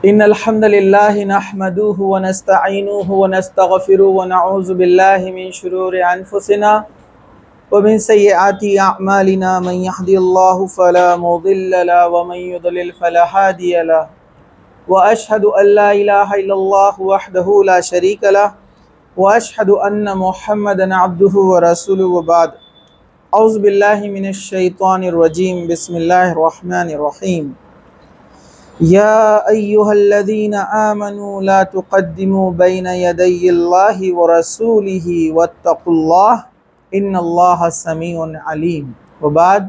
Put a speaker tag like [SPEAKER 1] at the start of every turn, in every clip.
[SPEAKER 1] إن الحمد لله نحمده ونستعينه ونستغفره ونعوذ بالله من شرور أنفسنا ومن سيئات أعمالنا من يهدي الله فلا مضل له ومن يضلل فلا هادي له وأشهد أن لا إله إلا الله وحده لا شريك له وأشهد أن محمدا عبده ورسوله وبعد أعوذ بالله من الشيطان الرجيم بسم الله الرحمن الرحيم يا أيها الذين آمنوا لا تقدموا بين يدي الله ورسوله واتقوا الله إن الله سميع عليم وبعد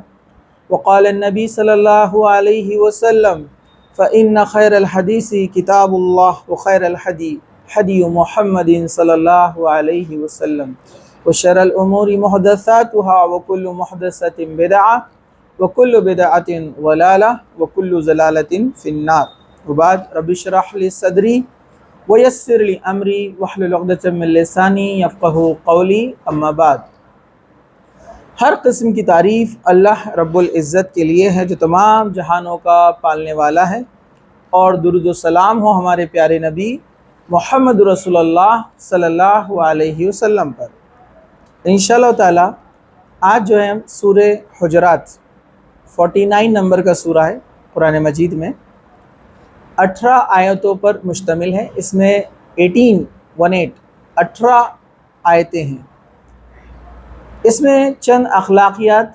[SPEAKER 1] وقال النبي صلى الله عليه وسلم فإن خير الحديث كتاب الله وخير الحدي حدي محمد صلى الله عليه وسلم وشر الأمور محدثاتها وكل محدثة بدعة وكل بدعة ضلالة وكل ضلالة في النار وبعد رب اشرح لي صدري ويسر لي أمري واحلل عقدة من لساني يفقهوا قولي أما بعد ہر قسم کی تعریف اللہ رب العزت کے لیے ہے جو تمام جہانوں کا پالنے والا ہے، اور درود و سلام ہو ہمارے پیارے نبی محمد رسول اللہ صلی اللہ علیہ وسلم پر۔ انشاءاللہ تعالی آج جو ہے ہم سورہ حجرات 49 نمبر کا سورہ ہے قرآن مجید میں، 18 آیتوں پر مشتمل ہے۔ اس میں 18 آیتیں ہیں۔ اس میں چند اخلاقیات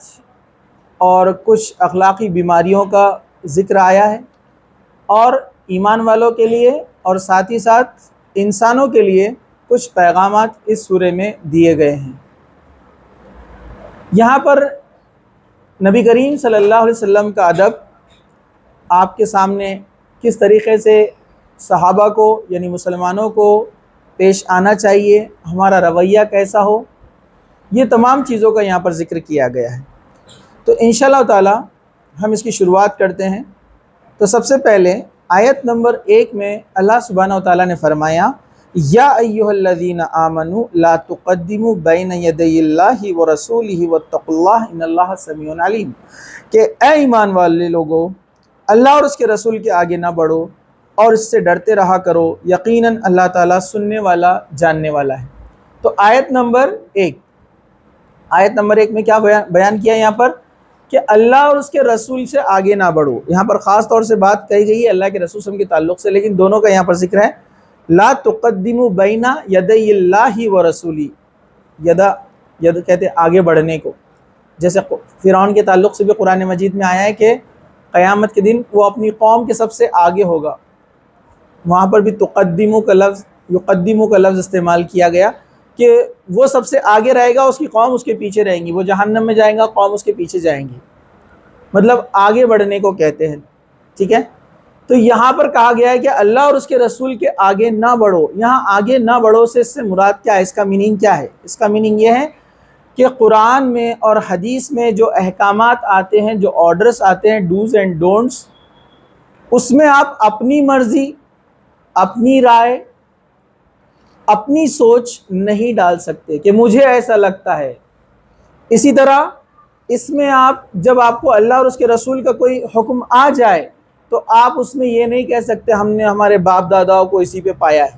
[SPEAKER 1] اور کچھ اخلاقی بیماریوں کا ذکر آیا ہے، اور ایمان والوں کے لیے اور ساتھ ہی ساتھ انسانوں کے لیے کچھ پیغامات اس سورہ میں دیے گئے ہیں۔ یہاں پر نبی کریم صلی اللہ علیہ وسلم کا ادب، آپ کے سامنے کس طریقے سے صحابہ کو یعنی مسلمانوں کو پیش آنا چاہیے، ہمارا رویہ کیسا ہو، یہ تمام چیزوں کا یہاں پر ذکر کیا گیا ہے۔ تو انشاءاللہ تعالی ہم اس کی شروعات کرتے ہیں۔ تو سب سے پہلے آیت نمبر 1 میں اللہ سبحانہ وتعالی نے فرمایا یا ایھا الذین آمنوا لا تقدموا بین یدی اللہ ورسولہ واتقوا اللہ ان اللہ سمیع علیم، کہ اے ایمان والے لوگوں، اللہ اور اس کے رسول کے آگے نہ بڑھو اور اس سے ڈرتے رہا کرو، یقیناً اللہ تعالیٰ سننے والا جاننے والا ہے۔ تو آیت نمبر 1 میں کیا بیان کیا یہاں پر کہ اللہ اور اس کے رسول سے آگے نہ بڑھو۔ یہاں پر خاص طور سے بات کہی گئی ہے اللہ کے رسول صلی اللہ علیہ وسلم کے تعلق سے، لیکن دونوں کا یہاں پر ذکر ہے۔ لا تقدموا بین یدی اللہ ورسولی، ید کہتے ہیں آگے بڑھنے کو، جیسے فرعون کے تعلق سے بھی قرآن مجید میں آیا ہے کہ قیامت کے دن وہ اپنی قوم کے سب سے آگے ہوگا۔ وہاں پر بھی یقدموا کا لفظ استعمال کیا گیا کہ وہ سب سے آگے رہے گا، اس کی قوم اس کے پیچھے رہیں گی، وہ جہنم میں جائیں گا، قوم اس کے پیچھے جائیں گی، مطلب آگے بڑھنے کو کہتے ہیں، ٹھیک ہے۔ تو یہاں پر کہا گیا ہے کہ اللہ اور اس کے رسول کے آگے نہ بڑھو۔ یہاں آگے نہ بڑھو سے اس سے مراد کیا ہے، اس کا میننگ کیا ہے؟ اس کا میننگ یہ ہے کہ قرآن میں اور حدیث میں جو احکامات آتے ہیں، جو آرڈرز آتے ہیں، ڈوز اینڈ ڈونٹس، اس میں آپ اپنی مرضی، اپنی رائے، اپنی سوچ نہیں ڈال سکتے کہ مجھے ایسا لگتا ہے۔ اسی طرح اس میں جب آپ کو اللہ اور اس کے رسول کا کوئی حکم آ جائے تو آپ اس میں یہ نہیں کہہ سکتے ہم نے ہمارے باپ داداؤں کو اسی پہ پایا ہے،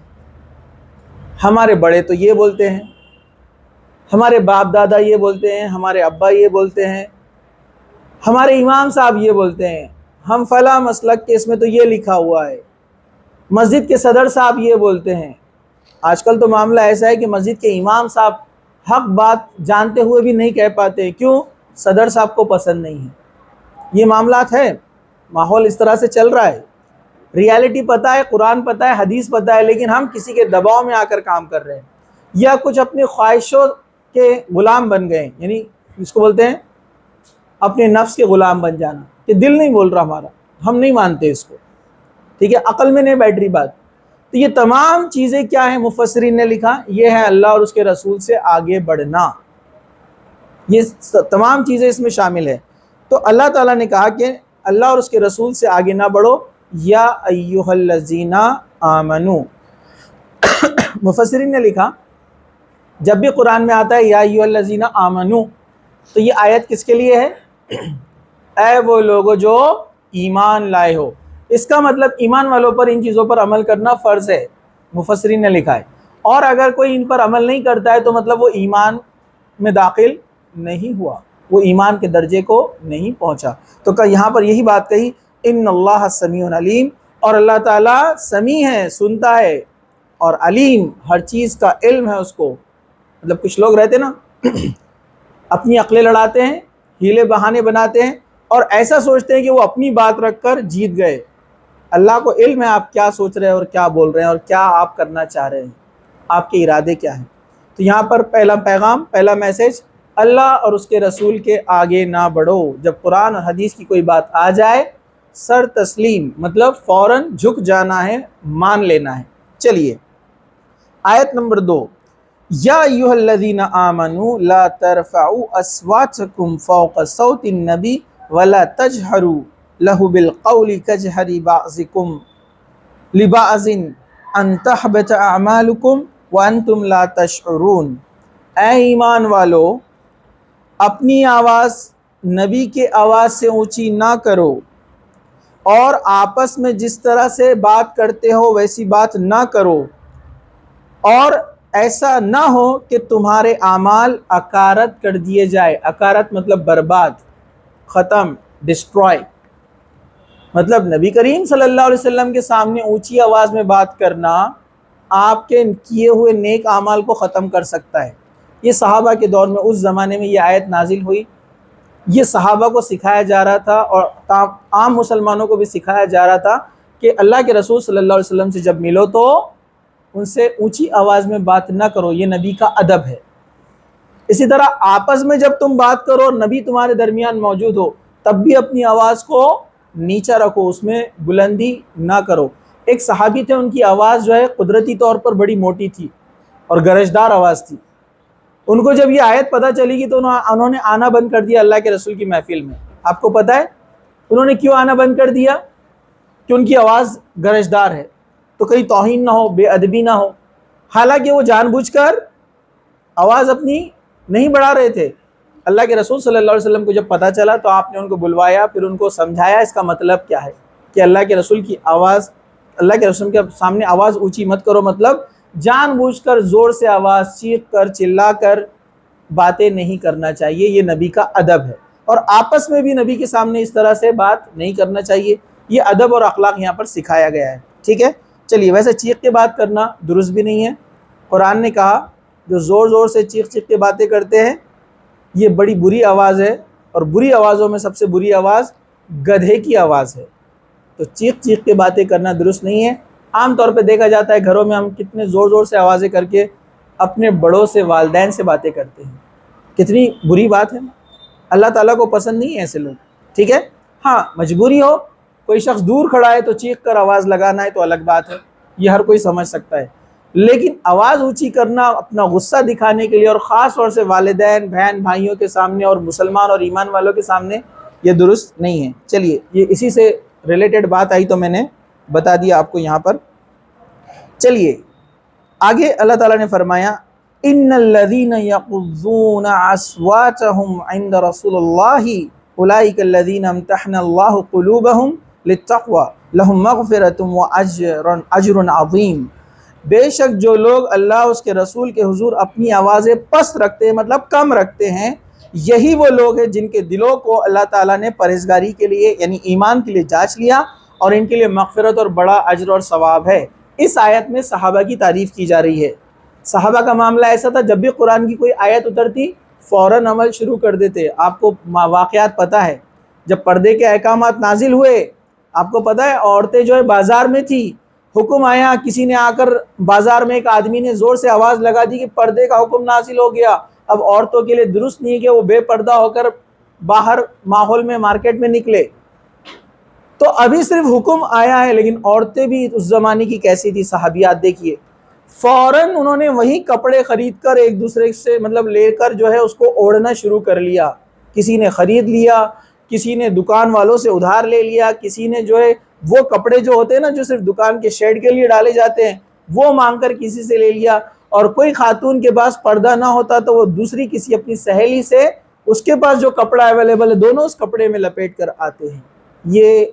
[SPEAKER 1] ہمارے بڑے تو یہ بولتے ہیں، ہمارے باپ دادا یہ بولتے ہیں، ہمارے ابا یہ بولتے ہیں، ہمارے امام صاحب یہ بولتے ہیں، ہم فلاں مسلک کے اس میں تو یہ لکھا ہوا ہے، مسجد کے صدر صاحب یہ بولتے ہیں۔ آج کل تو معاملہ ایسا ہے کہ مسجد کے امام صاحب حق بات جانتے ہوئے بھی نہیں کہہ پاتے، کیوں؟ صدر صاحب کو پسند نہیں ہے۔ یہ معاملات ہے، ماحول اس طرح سے چل رہا ہے۔ ریالٹی پتہ ہے، قرآن پتہ ہے، حدیث پتہ ہے، لیکن ہم کسی کے دباؤ میں آ کر کام کر رہے ہیں، یا کچھ اپنی خواہشوں کے غلام بن گئے، یعنی اس کو بولتے ہیں اپنے نفس کے غلام بن جانا، کہ دل نہیں بول رہا ہمارا، ہم نہیں مانتے اس کو، ٹھیک ہے، عقل میں نہیں بیٹھ رہی بات۔ تو یہ تمام چیزیں کیا ہیں؟ مفسرین نے لکھا یہ ہے اللہ اور اس کے رسول سے آگے بڑھنا، یہ تمام چیزیں اس میں شامل ہے۔ تو اللہ تعالیٰ نے کہا کہ اللہ اور اس کے رسول سے آگے نہ بڑھو، یا ایھا الذین آمنو۔ مفسرین نے لکھا جب بھی قرآن میں آتا ہے یا ایھا الذین آمنو، تو یہ آیت کس کے لیے ہے؟ اے وہ لوگوں جو ایمان لائے ہو۔ اس کا مطلب ایمان والوں پر ان چیزوں پر عمل کرنا فرض ہے، مفسرین نے لکھا ہے، اور اگر کوئی ان پر عمل نہیں کرتا ہے تو مطلب وہ ایمان میں داخل نہیں ہوا، وہ ایمان کے درجے کو نہیں پہنچا۔ تو یہاں پر یہی بات کہی، ان اللہ سمیع علیم، اور اللہ تعالیٰ سمیع ہے، سنتا ہے، اور علیم، ہر چیز کا علم ہے اس کو۔ مطلب کچھ لوگ رہتے نا اپنی عقلیں لڑاتے ہیں، ہیلے بہانے بناتے ہیں، اور ایسا سوچتے ہیں کہ وہ اپنی بات رکھ کر جیت گئے۔ اللہ کو علم ہے آپ کیا سوچ رہے ہیں اور کیا بول رہے ہیں اور کیا آپ کرنا چاہ رہے ہیں، آپ کے ارادے کیا ہیں۔ تو یہاں پر پہلا پیغام، پہلا میسج، اللہ اور اس کے رسول کے آگے نہ بڑھو۔ جب قرآن اور حدیث کی کوئی بات آ جائے، سر تسلیم، مطلب فوراً جھک جانا ہے، مان لینا ہے۔ چلیے آیت نمبر 2، یا ایھا الذین آمنوا لا ترفعوا اصواتکم فوق صوت النبی ولا تجہروا لہ بالقول کجہر بعضکم لبعض ان تحبط اعمالکم وانتم لا تشعرون۔ اے ایمان والو، اپنی آواز نبی کے آواز سے اونچی نہ کرو، اور آپس میں جس طرح سے بات کرتے ہو ویسی بات نہ کرو، اور ایسا نہ ہو کہ تمہارے اعمال اکارت کر دیے جائے۔ اکارت مطلب برباد، ختم، ڈسٹروائے۔ مطلب نبی کریم صلی اللہ علیہ وسلم کے سامنے اونچی آواز میں بات کرنا آپ کے کیے ہوئے نیک اعمال کو ختم کر سکتا ہے۔ یہ صحابہ کے دور میں، اس زمانے میں یہ آیت نازل ہوئی، یہ صحابہ کو سکھایا جا رہا تھا، اور عام مسلمانوں کو بھی سکھایا جا رہا تھا کہ اللہ کے رسول صلی اللہ علیہ وسلم سے جب ملو تو ان سے اونچی آواز میں بات نہ کرو، یہ نبی کا ادب ہے۔ اسی طرح آپس میں جب تم بات کرو اور نبی تمہارے درمیان موجود ہو تب بھی اپنی آواز کو نیچا رکھو، اس میں بلندی نہ کرو۔ ایک صحابی تھے، ان کی آواز جو ہے قدرتی طور پر بڑی موٹی تھی اور گرجدار آواز تھی۔ ان کو جب یہ آیت پتہ چلی گی تو انہوں نے آنا بند کر دیا اللہ کے رسول کی محفل میں۔ آپ کو پتہ ہے انہوں نے کیوں آنا بند کر دیا؟ کہ ان کی آواز گرجدار ہے، تو کہیں توہین نہ ہو، بے ادبی نہ ہو۔ حالانکہ وہ جان بوجھ کر آواز اپنی نہیں بڑھا رہے تھے۔ اللہ کے رسول صلی اللہ علیہ وسلم کو جب پتہ چلا تو آپ نے ان کو بلوایا، پھر ان کو سمجھایا اس کا مطلب کیا ہے، کہ اللہ کے رسول کی آواز، اللہ کے رسول کے سامنے آواز اونچی مت کرو، مطلب جان بوجھ کر زور سے آواز، چیخ کر، چلا کر باتیں نہیں کرنا چاہیے، یہ نبی کا ادب ہے۔ اور آپس میں بھی نبی کے سامنے اس طرح سے بات نہیں کرنا چاہیے، یہ ادب اور اخلاق یہاں پر سکھایا گیا ہے۔ ٹھیک ہے، چلیے، ویسے چیخ کے بات کرنا درست بھی نہیں ہے۔ قرآن نے کہا جو زور زور سے چیخ چیخ کے باتیں کرتے ہیں یہ بڑی بری آواز ہے، اور بری آوازوں میں سب سے بری آواز گدھے کی آواز ہے۔ تو چیخ چیخ کے باتیں کرنا درست نہیں ہے۔ عام طور پہ دیکھا جاتا ہے گھروں میں ہم کتنے زور زور سے آوازیں کر کے اپنے بڑوں سے، والدین سے باتیں کرتے ہیں، کتنی بری بات ہے۔ اللہ تعالیٰ کو پسند نہیں ہے ایسے لوگ۔ ٹھیک ہے، ہاں مجبوری ہو، کوئی شخص دور کھڑا ہے تو چیخ کر آواز لگانا ہے تو الگ بات ہے، یہ ہر کوئی سمجھ سکتا ہے، لیکن آواز اونچی کرنا اپنا غصہ دکھانے کے لیے، اور خاص طور سے والدین، بہن بھائیوں کے سامنے اور مسلمان اور ایمان والوں کے سامنے، یہ درست نہیں ہے۔ چلیے، یہ اسی سے ریلیٹڈ بات آئی تو میں نے بتا دیا آپ کو یہاں پر۔ چلیے آگے اللہ تعالیٰ نے فرمایا ان الذین یغضون اصواتهم عند رسول اللہ اولئک الذین امتحن اللہ قلوبهم للتقوی لهم مغفرۃ واجر عظیم۔ بے شک جو لوگ اللہ اس کے رسول کے حضور اپنی آوازیں پست رکھتے ہیں، مطلب کم رکھتے ہیں، یہی وہ لوگ ہیں جن کے دلوں کو اللہ تعالیٰ نے پرہیزگاری کے لیے یعنی ایمان کے لیے جانچ لیا، اور ان کے لیے مغفرت اور بڑا اجر اور ثواب ہے۔ اس آیت میں صحابہ کی تعریف کی جا رہی ہے۔ صحابہ کا معاملہ ایسا تھا، جب بھی قرآن کی کوئی آیت اترتی فوراً عمل شروع کر دیتے۔ آپ کو واقعات پتہ ہے، جب پردے کے احکامات نازل ہوئے، آپ کو پتہ ہے عورتیں جو ہے بازار میں تھی، حکم آیا، کسی نے آ کر بازار میں ایک آدمی نے زور سے آواز لگا دی کہ پردے کا حکم نازل ہو گیا، اب عورتوں کے لیے درست نہیں ہے کہ وہ بے پردہ ہو کر باہر ماحول میں، مارکیٹ میں نکلے۔ تو ابھی صرف حکم آیا ہے، لیکن عورتیں بھی اس زمانے کی کیسی تھی، صحابیات دیکھیے، فوراً انہوں نے وہی کپڑے خرید کر ایک دوسرے سے مطلب لے کر جو ہے اس کو اوڑھنا شروع کر لیا۔ کسی نے خرید لیا، کسی نے دکان والوں سے ادھار لے لیا، کسی نے جو ہے وہ کپڑے جو ہوتے ہیں نا جو صرف دکان کے شیڈ کے لیے ڈالے جاتے ہیں وہ مانگ کر کسی سے لے لیا، اور کوئی خاتون کے پاس پردہ نہ ہوتا تو وہ دوسری کسی اپنی سہیلی سے اس کے پاس جو کپڑا اویلیبل ہے دونوں اس کپڑے میں لپیٹ کر آتے ہیں۔ یہ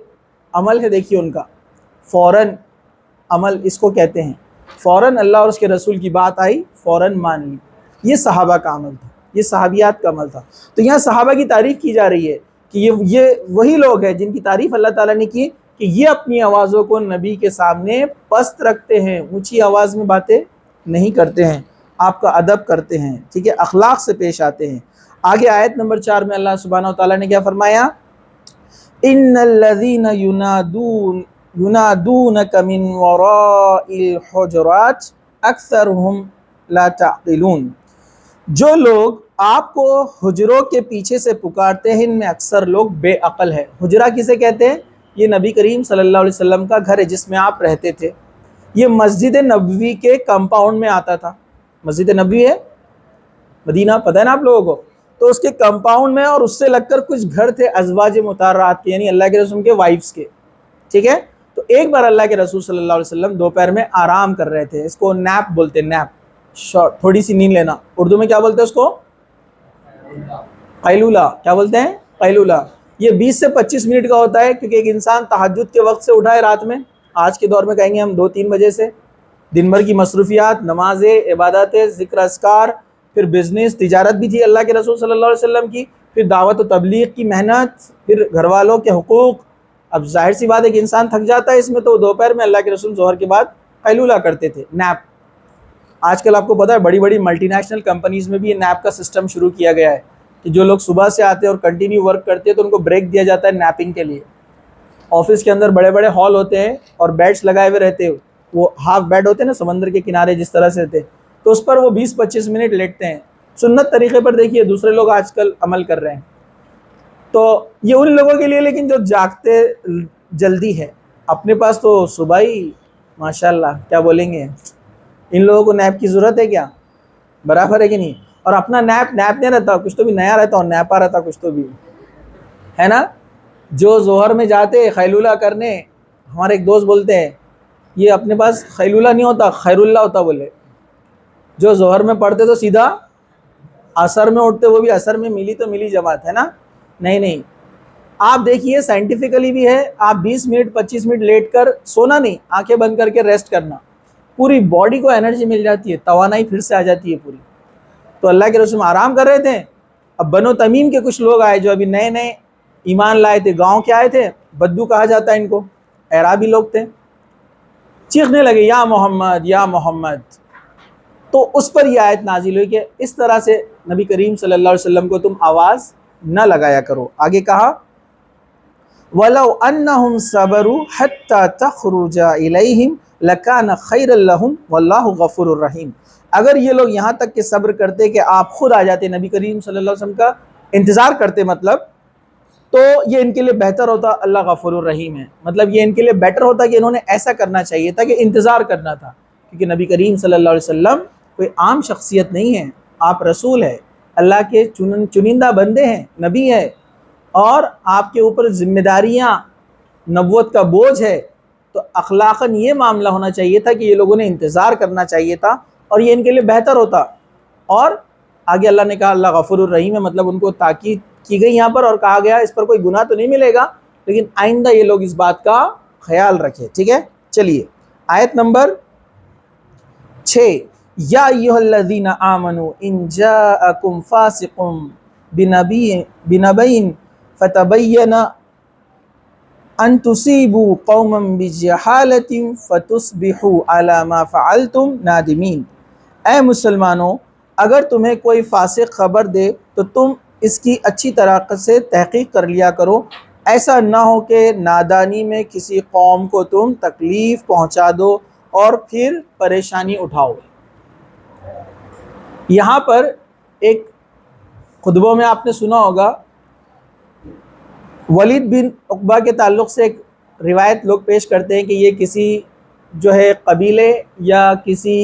[SPEAKER 1] عمل ہے دیکھیے ان کا، فوراً عمل اس کو کہتے ہیں، فوراً اللہ اور اس کے رسول کی بات آئی فوراً مان لی. یہ صحابہ کا عمل تھا، یہ صحابیات کا عمل تھا. تو یہاں صحابہ کی تعریف کی جا رہی ہے کہ یہ وہی لوگ ہیں جن کی تعریف اللہ تعالیٰ نے کی کہ یہ اپنی آوازوں کو نبی کے سامنے پست رکھتے ہیں، اونچی آواز میں باتیں نہیں کرتے ہیں، آپ کا ادب کرتے ہیں، ٹھیک ہے، اخلاق سے پیش آتے ہیں. آگے آیت نمبر 4 میں اللہ سبحانہ و تعالیٰ نے کیا فرمایا؟ ان الذین ینادونک من وراء الحجرات اکثرهم لا تعقلون. جو لوگ آپ کو حجروں کے پیچھے سے پکارتے ہیں ان میں اکثر لوگ بے عقل ہے. حجرہ کسے کہتے ہیں؟ یہ نبی کریم صلی اللہ علیہ وسلم کا گھر ہے جس میں آپ رہتے تھے. یہ مسجد نبوی کے کمپاؤنڈ میں آتا تھا. مسجد نبوی ہے مدینہ، پتہ ہے نا آپ لوگوں کو، تو اس کے کمپاؤنڈ میں اور اس سے لگ کر کچھ گھر تھے ازواج مطہرات کے، یعنی اللہ کے رسول کے وائفز کے، ٹھیک ہے. تو ایک بار اللہ کے رسول صلی اللہ علیہ وسلم دوپہر میں آرام کر رہے تھے، اس کو نیپ بولتے ہیں، نیپ، شارٹ، تھوڑی سی نیند لینا. اردو میں کیا بولتے ہیں اس کو؟ قیلولہ. کیا بولتے ہیں؟ قیلولہ. یہ 20 سے 25 منٹ کا ہوتا ہے، کیونکہ ایک انسان تہجد کے وقت سے اٹھا ہے رات میں، آج کے دور میں کہیں گے ہم 2-3 بجے سے، دن بھر کی مصروفیات، نمازیں، عبادتیں، ذکر اذکار، پھر بزنس، تجارت بھی تھی اللہ کے رسول صلی اللہ علیہ وسلم کی، پھر دعوت و تبلیغ کی محنت، پھر گھر والوں کے حقوق. اب ظاہر سی بات ہے کہ انسان تھک جاتا ہے اس میں، تو دوپہر میں اللہ کے رسول ظہر کے بعد قیلولہ کرتے تھے، نیپ. آج کل آپ کو پتہ ہے بڑی بڑی ملٹی نیشنل کمپنیز میں بھی یہ نیپ کا سسٹم شروع کیا گیا ہے کہ جو لوگ صبح سے آتے ہیں اور کنٹینیو ورک کرتے ہیں تو ان کو بریک دیا جاتا ہے نیپنگ کے لیے. آفس کے اندر بڑے بڑے ہال ہوتے ہیں اور بیڈس لگائے ہوئے رہتے ہیں، وہ ہاف بیڈ ہوتے ہیں نا سمندر کے کنارے جس طرح سے رہتے ہیں، تو اس پر وہ 20-25 منٹ لیٹتے ہیں. سنت طریقے پر دیکھیے دوسرے لوگ آج کل عمل کر رہے ہیں. تو یہ ان لوگوں کے لیے، لیکن جو جاگتے جلدی ہے، اپنے پاس تو صبح ہی ماشاءاللہ کیا بولیں گے، ان لوگوں کو نیپ کی ضرورت ہے کیا؟ برابر ہے کہ نہیں؟ اور اپنا نیپ نہیں رہتا، کچھ تو بھی نیا رہتا اور نیپا رہتا کچھ تو بھی ہے نا. جو ظہر میں جاتے خیلولہ کرنے، ہمارے ایک دوست بولتے ہیں یہ اپنے پاس خیلولہ نہیں ہوتا، خیر اللہ ہوتا. بولے جو ظہر میں پڑھتے تو سیدھا عصر میں اٹھتے، وہ بھی عصر میں ملی تو ملی جماعت ہے نا. نہیں، آپ دیکھیے سائنٹیفکلی بھی ہے، آپ 20 منٹ 25 منٹ لیٹ کر سونا نہیں، آنکھیں بند کر کے ریسٹ کرنا، پوری باڈی کو انرجی مل جاتی ہے، توانائی پھر سے آ جاتی ہے پوری. تو اللہ کے رسول آرام کر رہے تھے. اب بنو تمیم کے کچھ لوگ آئے جو ابھی نئے نئے ایمان لائے تھے، گاؤں کے آئے تھے، بدو کہا جاتا ہے ان کو، اعرابی لوگ تھے، چیخنے لگے یا محمد یا محمد. تو اس پر یہ آیت نازل ہوئی کہ اس طرح سے نبی کریم صلی اللہ علیہ وسلم کو تم آواز نہ لگایا کرو. آگے کہا وَلَوْ أَنَّهُمْ صَبَرُوا حَتَّى تَخْرُجَ إِلَيْهِمْ لَكَانَ خَيْرًا لَهُمْ وَاللَّهُ غَفُورٌ رَحِيمٌ. اگر یہ لوگ یہاں تک کہ صبر کرتے کہ آپ خود آ جاتے، نبی کریم صلی اللہ علیہ وسلم کا انتظار کرتے، مطلب تو یہ ان کے لیے بہتر ہوتا. اللہ غفور الرحیم ہے، مطلب یہ ان کے لیے بیٹر ہوتا کہ انہوں نے ایسا کرنا چاہیے تھا کہ انتظار کرنا تھا، کیونکہ نبی کریم صلی اللہ علیہ وسلم کوئی عام شخصیت نہیں ہے، آپ رسول ہے، اللہ کے چنندہ بندے ہیں، نبی ہے، اور آپ کے اوپر ذمہ داریاں، نبوت کا بوجھ ہے. تو اخلاقاً یہ معاملہ ہونا چاہیے تھا کہ یہ لوگوں نے انتظار کرنا چاہیے تھا اور یہ ان کے لیے بہتر ہوتا. اور آگے اللہ نے کہا اللہ غفور الرحیم ہے، مطلب ان کو تاکید کی گئی یہاں پر اور کہا گیا اس پر کوئی گناہ تو نہیں ملے گا، لیکن آئندہ یہ لوگ اس بات کا خیال رکھے. ٹھیک ہے، چلیے آیت نمبر 6 یا ایھا الذین آمنوا ان جاءکم فاسق بنبأ فتبینوا ان تصیبوا قوما بجہالۃ فتصبحوا علی ما فعلتم نادمین. اے مسلمانوں، اگر تمہیں کوئی فاسق خبر دے تو تم اس کی اچھی طرح سے تحقیق کر لیا کرو، ایسا نہ ہو کہ نادانی میں کسی قوم کو تم تکلیف پہنچا دو اور پھر پریشانی اٹھاؤ. یہاں پر ایک خطبوں میں آپ نے سنا ہوگا، ولید بن عقبہ کے تعلق سے ایک روایت لوگ پیش کرتے ہیں کہ یہ کسی جو ہے قبیلے یا کسی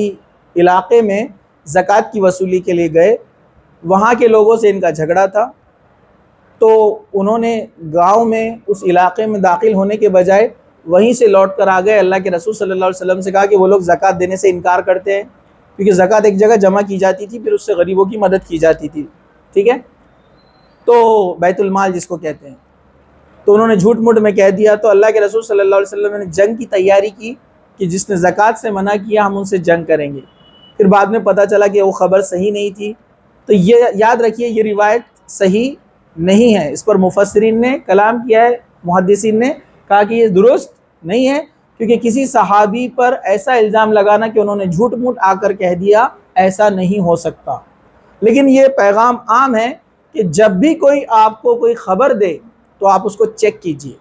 [SPEAKER 1] علاقے میں زکوٰۃ کی وصولی کے لیے گئے، وہاں کے لوگوں سے ان کا جھگڑا تھا، تو انہوں نے گاؤں میں اس علاقے میں داخل ہونے کے بجائے وہیں سے لوٹ کر آ گئے. اللہ کے رسول صلی اللہ علیہ وسلم سے کہا کہ وہ لوگ زکوٰۃ دینے سے انکار کرتے ہیں، کیونکہ زکوٰۃ ایک جگہ جمع کی جاتی تھی، پھر اس سے غریبوں کی مدد کی جاتی تھی، ٹھیک ہے، تو بیت المال جس کو کہتے ہیں. تو انہوں نے جھوٹ موٹ میں کہہ دیا، تو اللہ کے رسول صلی اللہ علیہ وسلم نے جنگ کی تیاری کی کہ جس نے زکوٰۃ سے منع کیا ہم ان سے جنگ کریں گے، پھر بعد میں پتہ چلا کہ وہ خبر صحیح نہیں تھی۔ تو یہ یاد رکھیے یہ روایت صحیح نہیں ہے، اس پر مفسرین نے کلام کیا ہے، محدثین نے کہا کہ یہ درست نہیں ہے، کیونکہ کسی صحابی پر ایسا الزام لگانا کہ انہوں نے جھوٹ موٹ آ کر کہہ دیا، ایسا نہیں ہو سکتا۔ لیکن یہ پیغام عام ہے کہ جب بھی کوئی آپ کو کوئی خبر دے تو آپ اس کو چیک کیجئے۔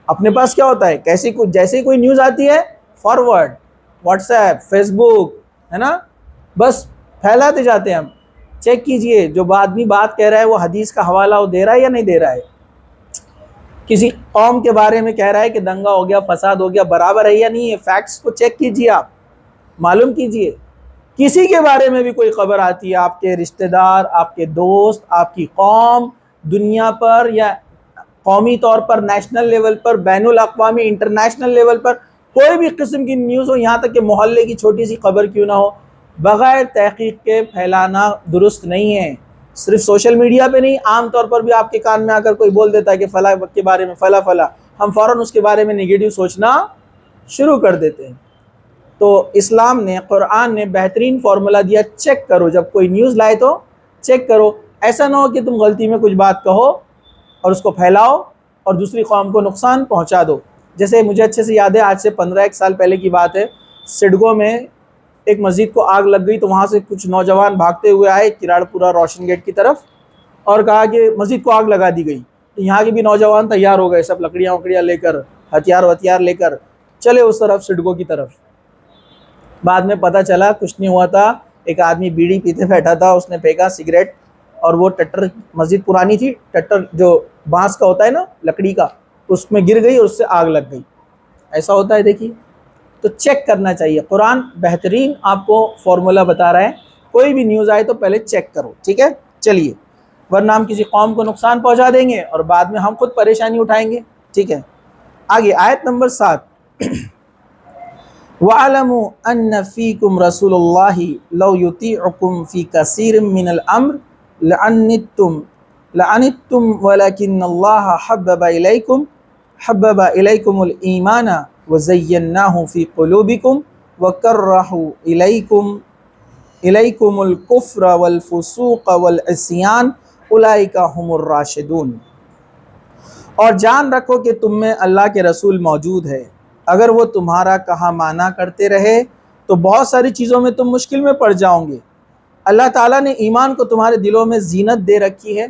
[SPEAKER 1] اپنے پاس کیا ہوتا ہے، جیسے ہی کوئی نیوز آتی ہے فارورڈ، واٹس ایپ، فیس بک، ہے نا، بس پھیلاتے جاتے ہیں ہم۔ چیک کیجئے جو آدمی بات کہہ رہا ہے وہ حدیث کا حوالہ وہ دے رہا ہے یا نہیں دے رہا ہے۔ کسی قوم کے بارے میں کہہ رہا ہے کہ دنگا ہو گیا، فساد ہو گیا، برابر ہے یا نہیں ہے، فیکٹس کو چیک کیجئے، آپ معلوم کیجئے۔ کسی کے بارے میں بھی کوئی خبر آتی ہے، آپ کے رشتہ دار، آپ کے دوست، آپ کی قوم، دنیا پر یا قومی طور پر، نیشنل لیول پر، بین الاقوامی انٹرنیشنل لیول پر، کوئی بھی قسم کی نیوز ہو، یہاں تک کہ محلے کی چھوٹی سی خبر کیوں نہ ہو، بغیر تحقیق کے پھیلانا درست نہیں ہے۔ صرف سوشل میڈیا پہ نہیں، عام طور پر بھی آپ کے کان میں آ کر کوئی بول دیتا ہے کہ فلاں کے بارے میں فلاں فلاں، ہم فوراً اس کے بارے میں نگیٹو سوچنا شروع کر دیتے ہیں۔ تو اسلام نے، قرآن نے بہترین فارمولا دیا، چیک کرو، جب کوئی نیوز لائے تو چیک کرو۔ ایسا نہ ہو کہ تم غلطی میں کچھ بات کہو اور اس کو پھیلاؤ اور دوسری قوم کو نقصان پہنچا دو۔ جیسے مجھے اچھے سے یاد ہے، آج سے 15 سال پہلے کی بات ہے، سڈگو میں ایک مسجد کو آگ لگ گئی، تو وہاں سے کچھ نوجوان بھاگتے ہوئے آئے کراڑ پورہ روشن گیٹ کی طرف اور کہا کہ مسجد کو آگ لگا دی گئی۔ تو یہاں کے بھی نوجوان تیار ہو گئے، سب لکڑیاں وکڑیاں لے کر، ہتھیار لے کر چلے اس طرف، سڈگو کی طرف۔ بعد میں پتہ چلا کچھ نہیں ہوا تھا، ایک آدمی بیڑی پیتے بیٹھا تھا، اس نے پھینکا سگریٹ اور وہ ٹٹر، مسجد پرانی تھی، ٹٹر جو بانس کا ہوتا ہے نا، لکڑی کا، اس میں گر گئی اور اس سے آگ لگ گئی۔ ایسا ہوتا ہے دیکھیے، تو چیک کرنا چاہیے۔ قرآن بہترین آپ کو فارمولا بتا رہا ہے، کوئی بھی نیوز آئے تو پہلے چیک کرو، ٹھیک ہے؟ چلیے، ورنہ ہم کسی قوم کو نقصان پہنچا دیں گے اور بعد میں ہم خود پریشانی اٹھائیں گے، ٹھیک ہے؟ آگے آیت نمبر 7، وَاعْلَمُوا أَنَّ فِيكُمْ رَسُولَ اللَّهِ لَوْ يُطِيعُكُمْ فِي كَثِيرٍ مِّنَ الْأَمْرِ لَعَنِتُّمْ وَلَكِنَّ اللَّهَ حَبَّبَ إِلَيْكُمُ الْإِيمَانَ وَزَيَّنَّاهُ فِي قُلُوبِكُمْ وَكَرَّهَ إِلَيْكُمُ الْكُفْرَ وَالْفُسُوقَ وَالْعِصْيَانَ أُولَئِكَ هُمُ الرَّاشِدُونَ۔ اور جان رکھو کہ تم میں اللہ کے رسول موجود ہے، اگر وہ تمہارا کہا مانا کرتے رہے تو بہت ساری چیزوں میں تم مشکل میں پڑ جاؤ گے۔ اللہ تعالیٰ نے ایمان کو تمہارے دلوں میں زینت دے رکھی ہے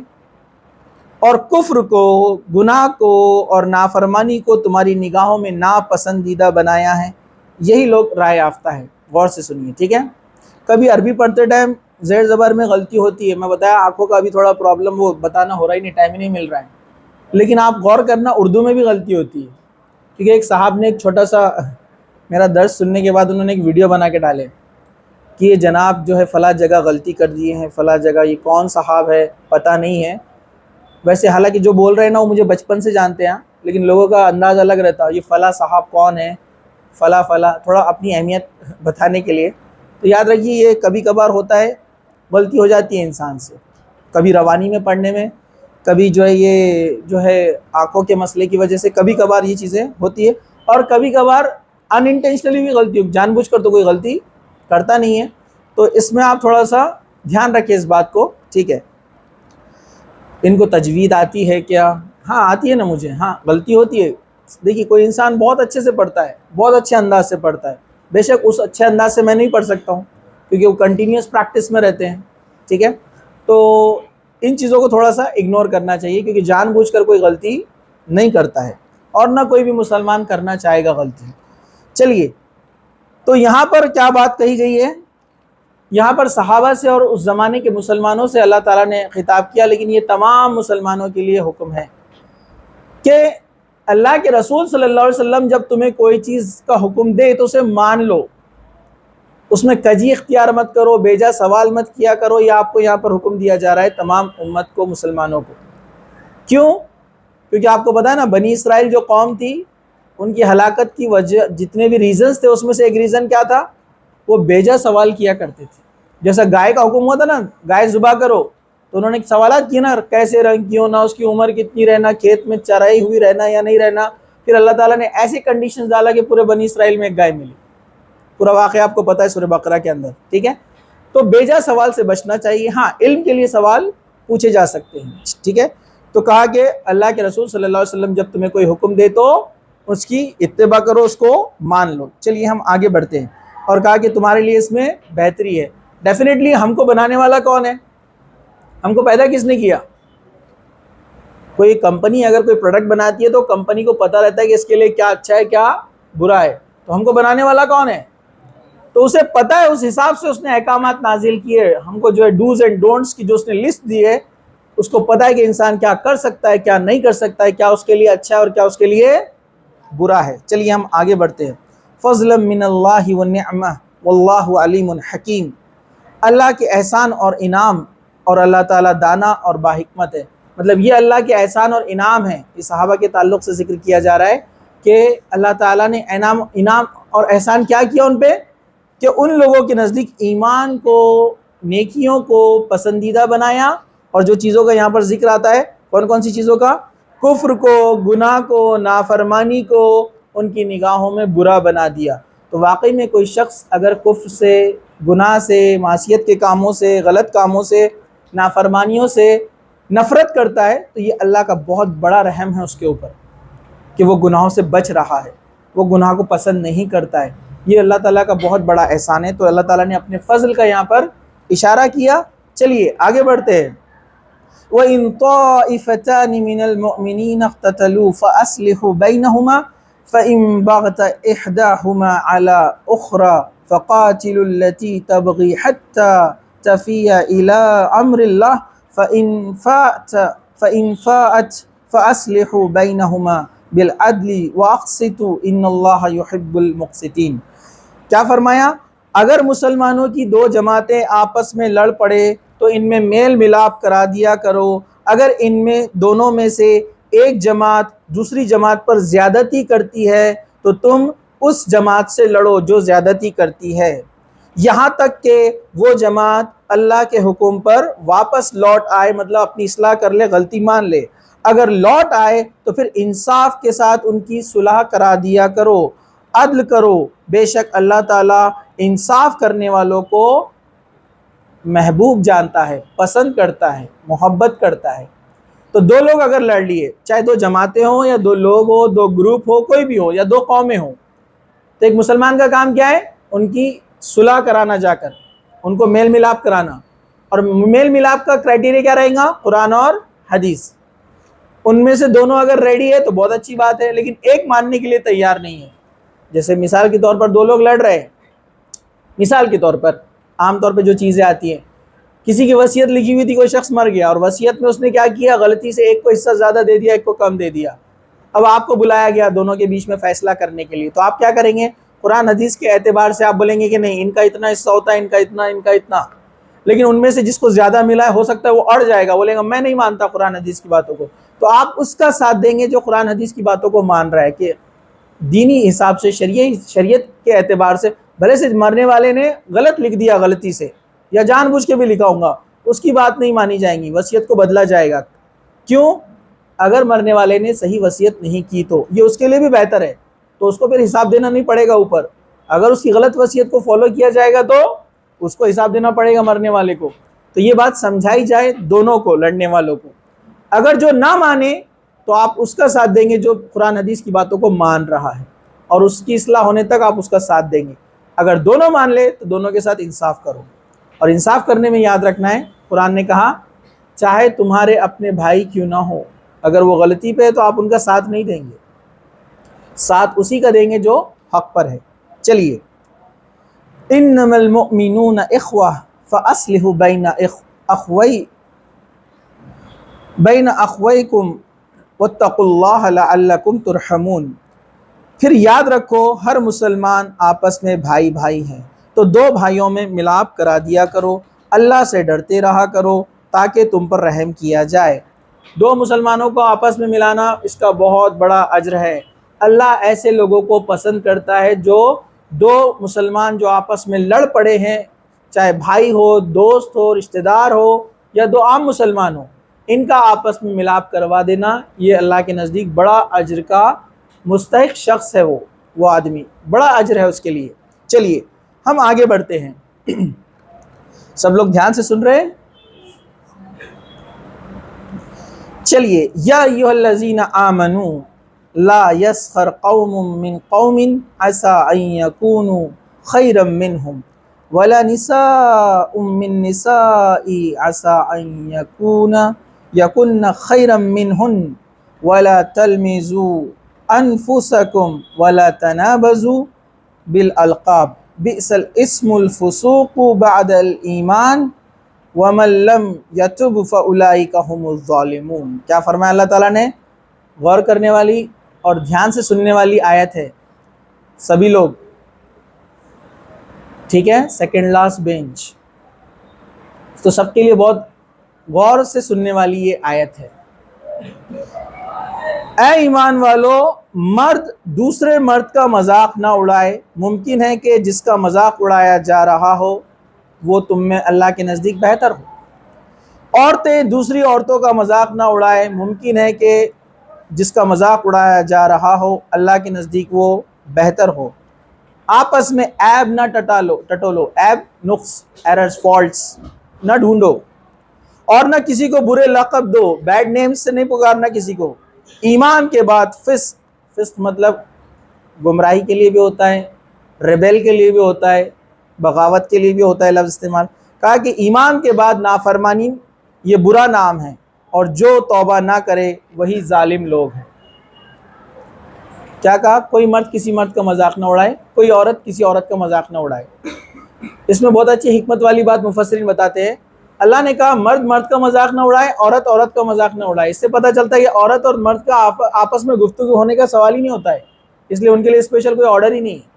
[SPEAKER 1] اور کفر کو، گناہ کو اور نافرمانی کو تمہاری نگاہوں میں ناپسندیدہ بنایا ہے، یہی لوگ رائے یافتہ ہیں۔ غور سے سنیے، ٹھیک ہے؟ کبھی عربی پڑھتے ٹائم زیر زبر میں غلطی ہوتی ہے، میں بتایا آنکھوں کا بھی تھوڑا پرابلم، وہ بتانا ہو رہا ہی نہیں، ٹائم ہی نہیں مل رہا ہے، لیکن آپ غور کرنا اردو میں بھی غلطی ہوتی ہے، کیونکہ ایک صاحب نے ایک چھوٹا سا میرا درس سننے کے بعد انہوں نے ایک ویڈیو بنا کے ڈالے کہ یہ جناب جو ہے فلاں جگہ غلطی کر دیے ہیں، فلاں جگہ، یہ کون صاحب ہے پتہ نہیں ہے، ویسے حالانکہ جو بول رہے ہیں نا وہ مجھے بچپن سے جانتے ہیں، لیکن لوگوں کا انداز الگ رہتا ہے، یہ فلاں صاحب کون ہے، فلاں تھوڑا اپنی اہمیت بتانے کے لیے۔ تو یاد رکھیے یہ کبھی کبھار ہوتا ہے، غلطی ہو جاتی ہے انسان سے، کبھی روانی میں پڑھنے میں، کبھی جو ہے یہ جو ہے آنکھوں کے مسئلے کی وجہ سے کبھی کبھار یہ چیزیں ہوتی ہے، اور کبھی کبھار ان انٹینشنلی بھی غلطی ہو، جان بوجھ کر تو کوئی غلطی کرتا نہیں ہے، تو اس میں آپ تھوڑا سا دھیان رکھیں اس بات کو، ٹھیک ہے؟ ان کو تجوید آتی ہے کیا؟ ہاں آتی ہے نا مجھے، ہاں غلطی ہوتی ہے۔ دیکھیے کوئی انسان بہت اچھے سے پڑھتا ہے، بہت اچھے انداز سے پڑھتا ہے، بے شک اس اچھے انداز سے میں نہیں پڑھ سکتا ہوں کیونکہ وہ کنٹینیوس پریکٹس میں رہتے ہیں، ٹھیک ہے؟ تو ان چیزوں کو تھوڑا سا اگنور کرنا چاہیے، کیونکہ جان بوجھ کر کوئی غلطی نہیں کرتا ہے اور نہ کوئی بھی مسلمان کرنا چاہے گا غلطی۔ چلیے، تو یہاں پر کیا بات کہی گئی ہے؟ یہاں پر صحابہ سے اور اس زمانے کے مسلمانوں سے اللہ تعالیٰ نے خطاب کیا، لیکن یہ تمام مسلمانوں کے لیے حکم ہے کہ اللہ کے رسول صلی اللہ علیہ وسلم جب تمہیں کوئی چیز کا حکم دے تو اسے مان لو، اس میں کجی اختیار مت کرو، بیجا سوال مت کیا کرو۔ یہ آپ کو یہاں پر حکم دیا جا رہا ہے تمام امت کو، مسلمانوں کو۔ کیوں؟ کیونکہ آپ کو پتا ہے نا، بنی اسرائیل جو قوم تھی، ان کی ہلاکت کی وجہ جتنے بھی ریزنز تھے، اس میں سے ایک ریزن کیا تھا؟ وہ بیجا سوال کیا کرتے تھے۔ جیسا گائے کا حکم ہوا تھا نا، گائے ذبح کرو، تو انہوں نے سوالات کیے نا، کیسے رنگ کی ہونا، اس کی عمر کتنی رہنا، کھیت میں چرائی ہوئی رہنا یا نہیں رہنا. پھر اللہ تعالیٰ نے ایسی کنڈیشنز ڈالا کہ پورے بنی اسرائیل میں ایک گائے ملی. پورا واقعہ آپ کو پتا ہے سورہ بقرہ کے اندر. ٹھیک ہے، تو بیجا سوال سے بچنا چاہیے. ہاں علم کے لیے سوال پوچھے جا سکتے ہیں. ٹھیک ہے، تو کہا کہ اللہ کے رسول صلی اللہ علیہ وسلم جب تمہیں کوئی حکم دے تو اس کی اتباع کرو، اس کو مان لو. چلیے ہم آگے بڑھتے ہیں. اور کہا کہ تمہارے لیے اس میں بہتری ہے. ڈیفینیٹلی ہم کو بنانے والا کون ہے؟ ہم کو پیدا کس نے کیا؟ کوئی کمپنی اگر کوئی پروڈکٹ بناتی ہے تو کمپنی کو پتہ رہتا ہے کہ اس کے لیے کیا اچھا ہے کیا برا ہے. تو ہم کو بنانے والا کون ہے؟ تو اسے پتہ ہے، اس حساب سے اس نے احکامات نازل کیے. ہم کو جو ہے ڈوز اینڈ ڈونٹس کی جو اس نے لسٹ دی ہے، اس کو پتہ ہے کہ انسان کیا کر سکتا ہے کیا نہیں کر سکتا ہے، کیا اس کے لیے اچھا ہے اور کیا اس کے لیے برا ہے. چلیے ہم آگے بڑھتے ہیں. فضلا من اللہ ونعمہ واللہ علیم حکیم. اللہ کے احسان اور انعام، اور اللہ تعالیٰ دانا اور باحکمت ہے. مطلب یہ اللہ کے احسان اور انعام ہیں. یہ صحابہ کے تعلق سے ذکر کیا جا رہا ہے کہ اللہ تعالیٰ نے انعام اور احسان کیا کیا ان پہ، کہ ان لوگوں کے نزدیک ایمان کو، نیکیوں کو پسندیدہ بنایا. اور جو چیزوں کا یہاں پر ذکر آتا ہے، کون کون سی چیزوں کا؟ کفر کو، گناہ کو، نافرمانی کو ان کی نگاہوں میں برا بنا دیا. تو واقعی میں کوئی شخص اگر کفر سے، گناہ سے، معصیت کے کاموں سے، غلط کاموں سے، نافرمانیوں سے نفرت کرتا ہے تو یہ اللہ کا بہت بڑا رحم ہے اس کے اوپر کہ وہ گناہوں سے بچ رہا ہے، وہ گناہ کو پسند نہیں کرتا ہے. یہ اللہ تعالیٰ کا بہت بڑا احسان ہے. تو اللہ تعالیٰ نے اپنے فضل کا یہاں پر اشارہ کیا. چلیے آگے بڑھتے ہیں. وَإِن طَائِفَتَانِ مِنَ الْمُؤْمِنِينَ اقْتَتَلُوا فَأَصْلِحُوا بَيْنَهُمَا فَإِن بَغَتْ إِحْدَاهُمَا عَلَى أُخْرَى فَقَاتِلُوا الَّتِي تَبْغِي حَتَّى تَفِيَ إِلَى أَمْرِ اللَّهِ فَإِن فَاءَتْ فَأَصْلِحُوا بَيْنَهُمَا بِالْعَدْلِ وَأَقْسِطُوا إِنَّ اللَّهَ يُحِبُّ الْمُقْسِطِينَ. کیا فرمایا؟ اگر مسلمانوں کی دو جماعتیں آپس میں لڑ پڑے تو ان میں میل ملاپ کرا دیا کرو. اگر ان میں دونوں میں سے ایک جماعت دوسری جماعت پر زیادتی کرتی ہے تو تم اس جماعت سے لڑو جو زیادتی کرتی ہے، یہاں تک کہ وہ جماعت اللہ کے حکم پر واپس لوٹ آئے. مطلب اپنی اصلاح کر لے، غلطی مان لے. اگر لوٹ آئے تو پھر انصاف کے ساتھ ان کی صلح کرا دیا کرو، عدل کرو. بے شک اللہ تعالیٰ انصاف کرنے والوں کو محبوب جانتا ہے، پسند کرتا ہے، محبت کرتا ہے. تو دو لوگ اگر لڑ لیے، چاہے دو جماعتیں ہوں یا دو لوگ ہو، دو گروپ ہو، کوئی بھی ہو، یا دو قومیں ہوں، تو ایک مسلمان کا کام کیا ہے؟ ان کی صلح کرانا، جا کر ان کو میل ملاپ کرانا. اور میل ملاپ کا کرائٹیریا کیا رہے گا؟ قرآن اور حدیث. ان میں سے دونوں اگر ریڈی ہے تو بہت اچھی بات ہے، لیکن ایک ماننے کے لیے تیار نہیں ہے. جیسے مثال کے طور پر دو لوگ لڑ رہے ہیں، مثال کے طور پر عام طور پہ جو چیزیں آتی ہیں، کسی کی وصیت لکھی ہوئی تھی، کوئی شخص مر گیا اور وصیت میں اس نے کیا کیا؟ غلطی سے ایک کو حصہ زیادہ دے دیا، ایک کو کم دے دیا. اب آپ کو بلایا گیا دونوں کے بیچ میں فیصلہ کرنے کے لیے، تو آپ کیا کریں گے؟ قرآن حدیث کے اعتبار سے آپ بولیں گے کہ نہیں، ان کا اتنا حصہ ہوتا ہے، ان کا اتنا، ان کا اتنا. لیکن ان میں سے جس کو زیادہ ملا ہے، ہو سکتا ہے وہ اڑ جائے گا، بولے گا میں نہیں مانتا قرآن حدیث کی باتوں کو. تو آپ اس کا ساتھ دیں گے جو قرآن حدیث کی باتوں کو مان رہا ہے، کہ دینی حساب سے، شریعت کے اعتبار سے بھلے سے مرنے والے نے غلط لکھ دیا غلطی سے، یا جان بوجھ کے بھی لکھا ہوگا، اس کی بات نہیں مانی جائیں گی، وصیت کو بدلا جائے گا. کیوں؟ اگر مرنے والے نے صحیح وصیت نہیں کی تو یہ اس کے لیے بھی بہتر ہے، تو اس کو پھر حساب دینا نہیں پڑے گا اوپر. اگر اس کی غلط وصیت کو فالو کیا جائے گا تو اس کو حساب دینا پڑے گا مرنے والے کو. تو یہ بات سمجھائی جائے دونوں کو، لڑنے والوں کو. اگر جو نہ مانے تو آپ اس کا ساتھ دیں گے جو قرآن حدیث کی باتوں کو مان رہا ہے، اور اس کی اصلاح ہونے تک آپ اس کا ساتھ دیں گے. اگر دونوں مان لے تو دونوں کے ساتھ انصاف کرو. اور انصاف کرنے میں یاد رکھنا ہے، قرآن نے کہا چاہے تمہارے اپنے بھائی کیوں نہ ہو، اگر وہ غلطی پہ ہے تو آپ ان کا ساتھ نہیں دیں گے، ساتھ اسی کا دیں گے جو حق پر ہے. چلیے، انما المؤمنون اخوہ فاصلحوا بین اخویکم واتقوا اللہ لعلکم ترحمون. پھر یاد رکھو ہر مسلمان آپس میں بھائی بھائی ہیں، تو دو بھائیوں میں ملاپ کرا دیا کرو، اللہ سے ڈرتے رہا کرو تاکہ تم پر رحم کیا جائے. دو مسلمانوں کو آپس میں ملانا، اس کا بہت بڑا اجر ہے. اللہ ایسے لوگوں کو پسند کرتا ہے جو دو مسلمان جو آپس میں لڑ پڑے ہیں، چاہے بھائی ہو، دوست ہو، رشتہ دار ہو، یا دو عام مسلمان ہوں، ان کا آپس میں ملاپ کروا دینا، یہ اللہ کے نزدیک بڑا اجر کا مستحق شخص ہے، وہ آدمی بڑا اجر ہے اس کے لیے۔ چلیے ہم آگے بڑھتے ہیں، سب لوگ دھیان سے سن رہے ہیں؟ چلیے، یا ایھا الذین آمنوا لا یسخر قوم من قوم عسى ان یکونوا خیرا منہم ولا نساء من نساء عسى ان یکن خیرا منہن ولا تلمزوا انفسکم ولا تنابزوا بالالقاب بئس الاسم الفسوق بعد الایمان وَمَن لَّمْ يَتُبْ فَأُولَٰئِكَ هُمُ الظَّالِمُونَ۔ کیا فرمایا اللہ تعالیٰ نے؟ غور کرنے والی اور دھیان سے سننے والی آیت ہے، سبھی لوگ ٹھیک ہے؟ سیکنڈ لاسٹ بینچ تو سب کے لیے بہت غور سے سننے والی یہ آیت ہے۔ اے ایمان والو، مرد دوسرے مرد کا مذاق نہ اڑائے، ممکن ہے کہ جس کا مذاق اڑایا جا رہا ہو وہ تم میں اللہ کے نزدیک بہتر ہو۔ عورتیں دوسری عورتوں کا مذاق نہ اڑائے، ممکن ہے کہ جس کا مذاق اڑایا جا رہا ہو اللہ کے نزدیک وہ بہتر ہو۔ آپس میں عیب نہ ٹٹولو، عیب نقص، ایررز، فالٹس نہ ڈھونڈو، اور نہ کسی کو برے لقب دو، بیڈ نیمز سے نہیں پکارنا کسی کو۔ ایمان کے بعد فسق مطلب گمراہی کے لیے بھی ہوتا ہے، ریبیل کے لیے بھی ہوتا ہے، بغاوت کے لیے بھی ہوتا ہے لفظ استعمال۔ کہا کہ ایمان کے بعد نافرمانی یہ برا نام ہے، اور جو توبہ نہ کرے وہی ظالم لوگ ہیں۔ کیا کہا؟ کوئی مرد کسی مرد کا مذاق نہ اڑائے، کوئی عورت کسی عورت کا مذاق نہ اڑائے۔ اس میں بہت اچھی حکمت والی بات مفسرین بتاتے ہیں، اللہ نے کہا مرد مرد کا مذاق نہ اڑائے، عورت عورت کا مذاق نہ اڑائے۔ اس سے پتہ چلتا ہے کہ عورت اور مرد کا آپس میں گفتگو ہونے کا سوال ہی نہیں ہوتا ہے، اس لیے ان کے لیے اسپیشل کوئی آرڈر ہی نہیں ہے۔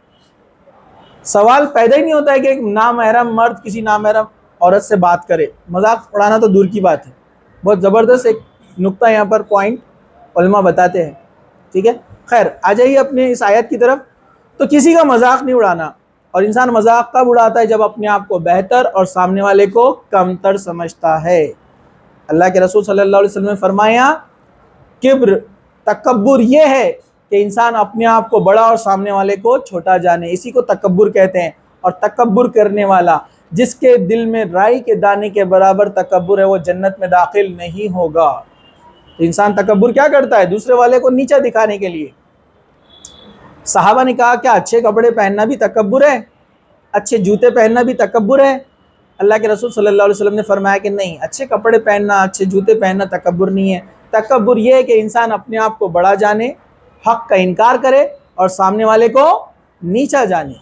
[SPEAKER 1] سوال پیدا ہی نہیں ہوتا ہے کہ ایک نامحرم مرد کسی نامحرم عورت سے بات کرے، مذاق اڑانا تو دور کی بات ہے۔ بہت زبردست ایک نقطہ یہاں پر پوائنٹ علماء بتاتے ہیں، ٹھیک ہے؟ خیر، آ جائیے اپنے اس آیت کی طرف۔ تو کسی کا مذاق نہیں اڑانا، اور انسان مذاق کب اڑاتا ہے؟ جب اپنے آپ کو بہتر اور سامنے والے کو کمتر سمجھتا ہے۔ اللہ کے رسول صلی اللہ علیہ وسلم نے فرمایا، کبر، تکبر یہ ہے کہ انسان اپنے آپ کو بڑا اور سامنے والے کو چھوٹا جانے، اسی کو تکبر کہتے ہیں۔ اور تکبر کرنے والا جس کے دل میں رائی کے دانے کے برابر تکبر ہے وہ جنت میں داخل نہیں ہوگا۔ تو انسان تکبر کیا کرتا ہے؟ دوسرے والے کو نیچا دکھانے کے لیے۔ صحابہ نے کہا کیا اچھے کپڑے پہننا بھی تکبر ہے؟ اچھے جوتے پہننا بھی تکبر ہے؟ اللہ کے رسول صلی اللہ علیہ وسلم نے فرمایا کہ نہیں، اچھے کپڑے پہننا، اچھے جوتے پہننا تکبر نہیں ہے۔ تکبر یہ ہے کہ انسان اپنے آپ کو بڑا جانے، حق کا انکار کرے اور سامنے والے کو نیچا جانے،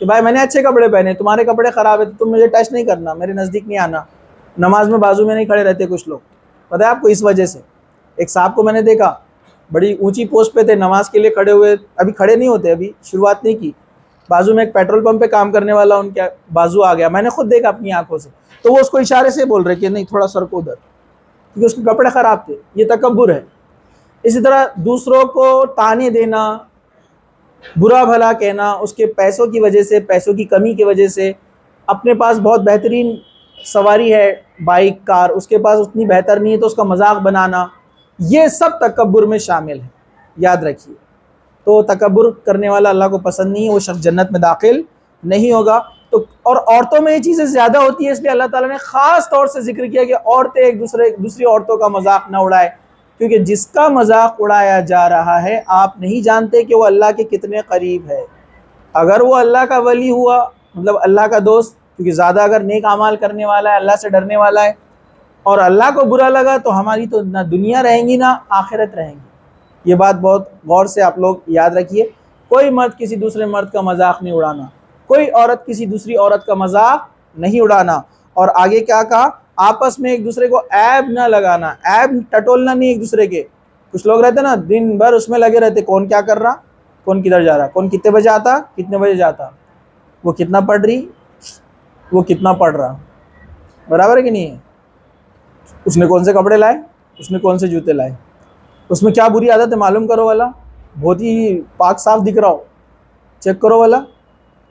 [SPEAKER 1] کہ بھائی میں نے اچھے کپڑے پہنے، تمہارے کپڑے خراب ہے تو تم مجھے ٹچ نہیں کرنا، میرے نزدیک نہیں آنا۔ نماز میں بازو میں نہیں کھڑے رہتے کچھ لوگ، پتہ ہے آپ کو؟ اس وجہ سے ایک صاحب کو میں نے دیکھا، بڑی اونچی پوسٹ پہ تھے، نماز کے لیے کھڑے ہوئے، ابھی کھڑے نہیں ہوتے، ابھی شروعات نہیں کی، بازو میں ایک پیٹرول پمپ پہ کام کرنے والا ان کا بازو آ گیا، میں نے خود دیکھا اپنی آنکھوں سے، تو وہ اس کو اشارے سے بول رہے کہ نہیں تھوڑا سر کو ادھر، کیونکہ اس کے کپڑے خراب تھے۔ یہ تکبر ہے۔ اسی طرح دوسروں کو تانے دینا، برا بھلا کہنا، اس کے پیسوں کی وجہ سے، پیسوں کی کمی کی وجہ سے، اپنے پاس بہت بہترین سواری ہے، بائک، کار، اس کے پاس اتنی بہتر نہیں ہے تو اس کا مذاق بنانا، یہ سب تکبر میں شامل ہے، یاد رکھیے۔ تو تکبر کرنے والا اللہ کو پسند نہیں ہے، وہ شخص جنت میں داخل نہیں ہوگا۔ تو اور عورتوں میں یہ چیزیں زیادہ ہوتی ہیں، اس لیے اللہ تعالیٰ نے خاص طور سے ذکر کیا کہ عورتیں ایک دوسری عورتوں کا مذاق نہ اڑائے، کیونکہ جس کا مذاق اڑایا جا رہا ہے آپ نہیں جانتے کہ وہ اللہ کے کتنے قریب ہے۔ اگر وہ اللہ کا ولی ہوا، مطلب اللہ کا دوست، کیونکہ زیادہ اگر نیک اعمال کرنے والا ہے، اللہ سے ڈرنے والا ہے، اور اللہ کو برا لگا تو ہماری تو نہ دنیا رہیں گی نہ آخرت رہیں گی۔ یہ بات بہت غور سے آپ لوگ یاد رکھیے۔ کوئی مرد کسی دوسرے مرد کا مذاق نہیں اڑانا، کوئی عورت کسی دوسری عورت کا مذاق نہیں اڑانا۔ اور آگے کیا کہا؟ آپس میں ایک دوسرے کو عیب نہ لگانا، عیب ٹٹولنا نہیں ایک دوسرے کے۔ کچھ لوگ رہتے نا دن بھر اس میں لگے رہتے، کون کیا کر رہا، کون کدھر جا رہا، کون کتنے بجے آتا، کتنے بجے جاتا، وہ کتنا پڑھ رہی، وہ کتنا پڑھ رہا، برابر ہے کہ نہیں ہے؟ اس نے کون سے کپڑے لائے، اس نے کون سے جوتے لائے، اس میں کیا بری عادت ہے معلوم کرو والا، بہت ہی پاک صاف دکھ رہا ہو، چیک کرو والا،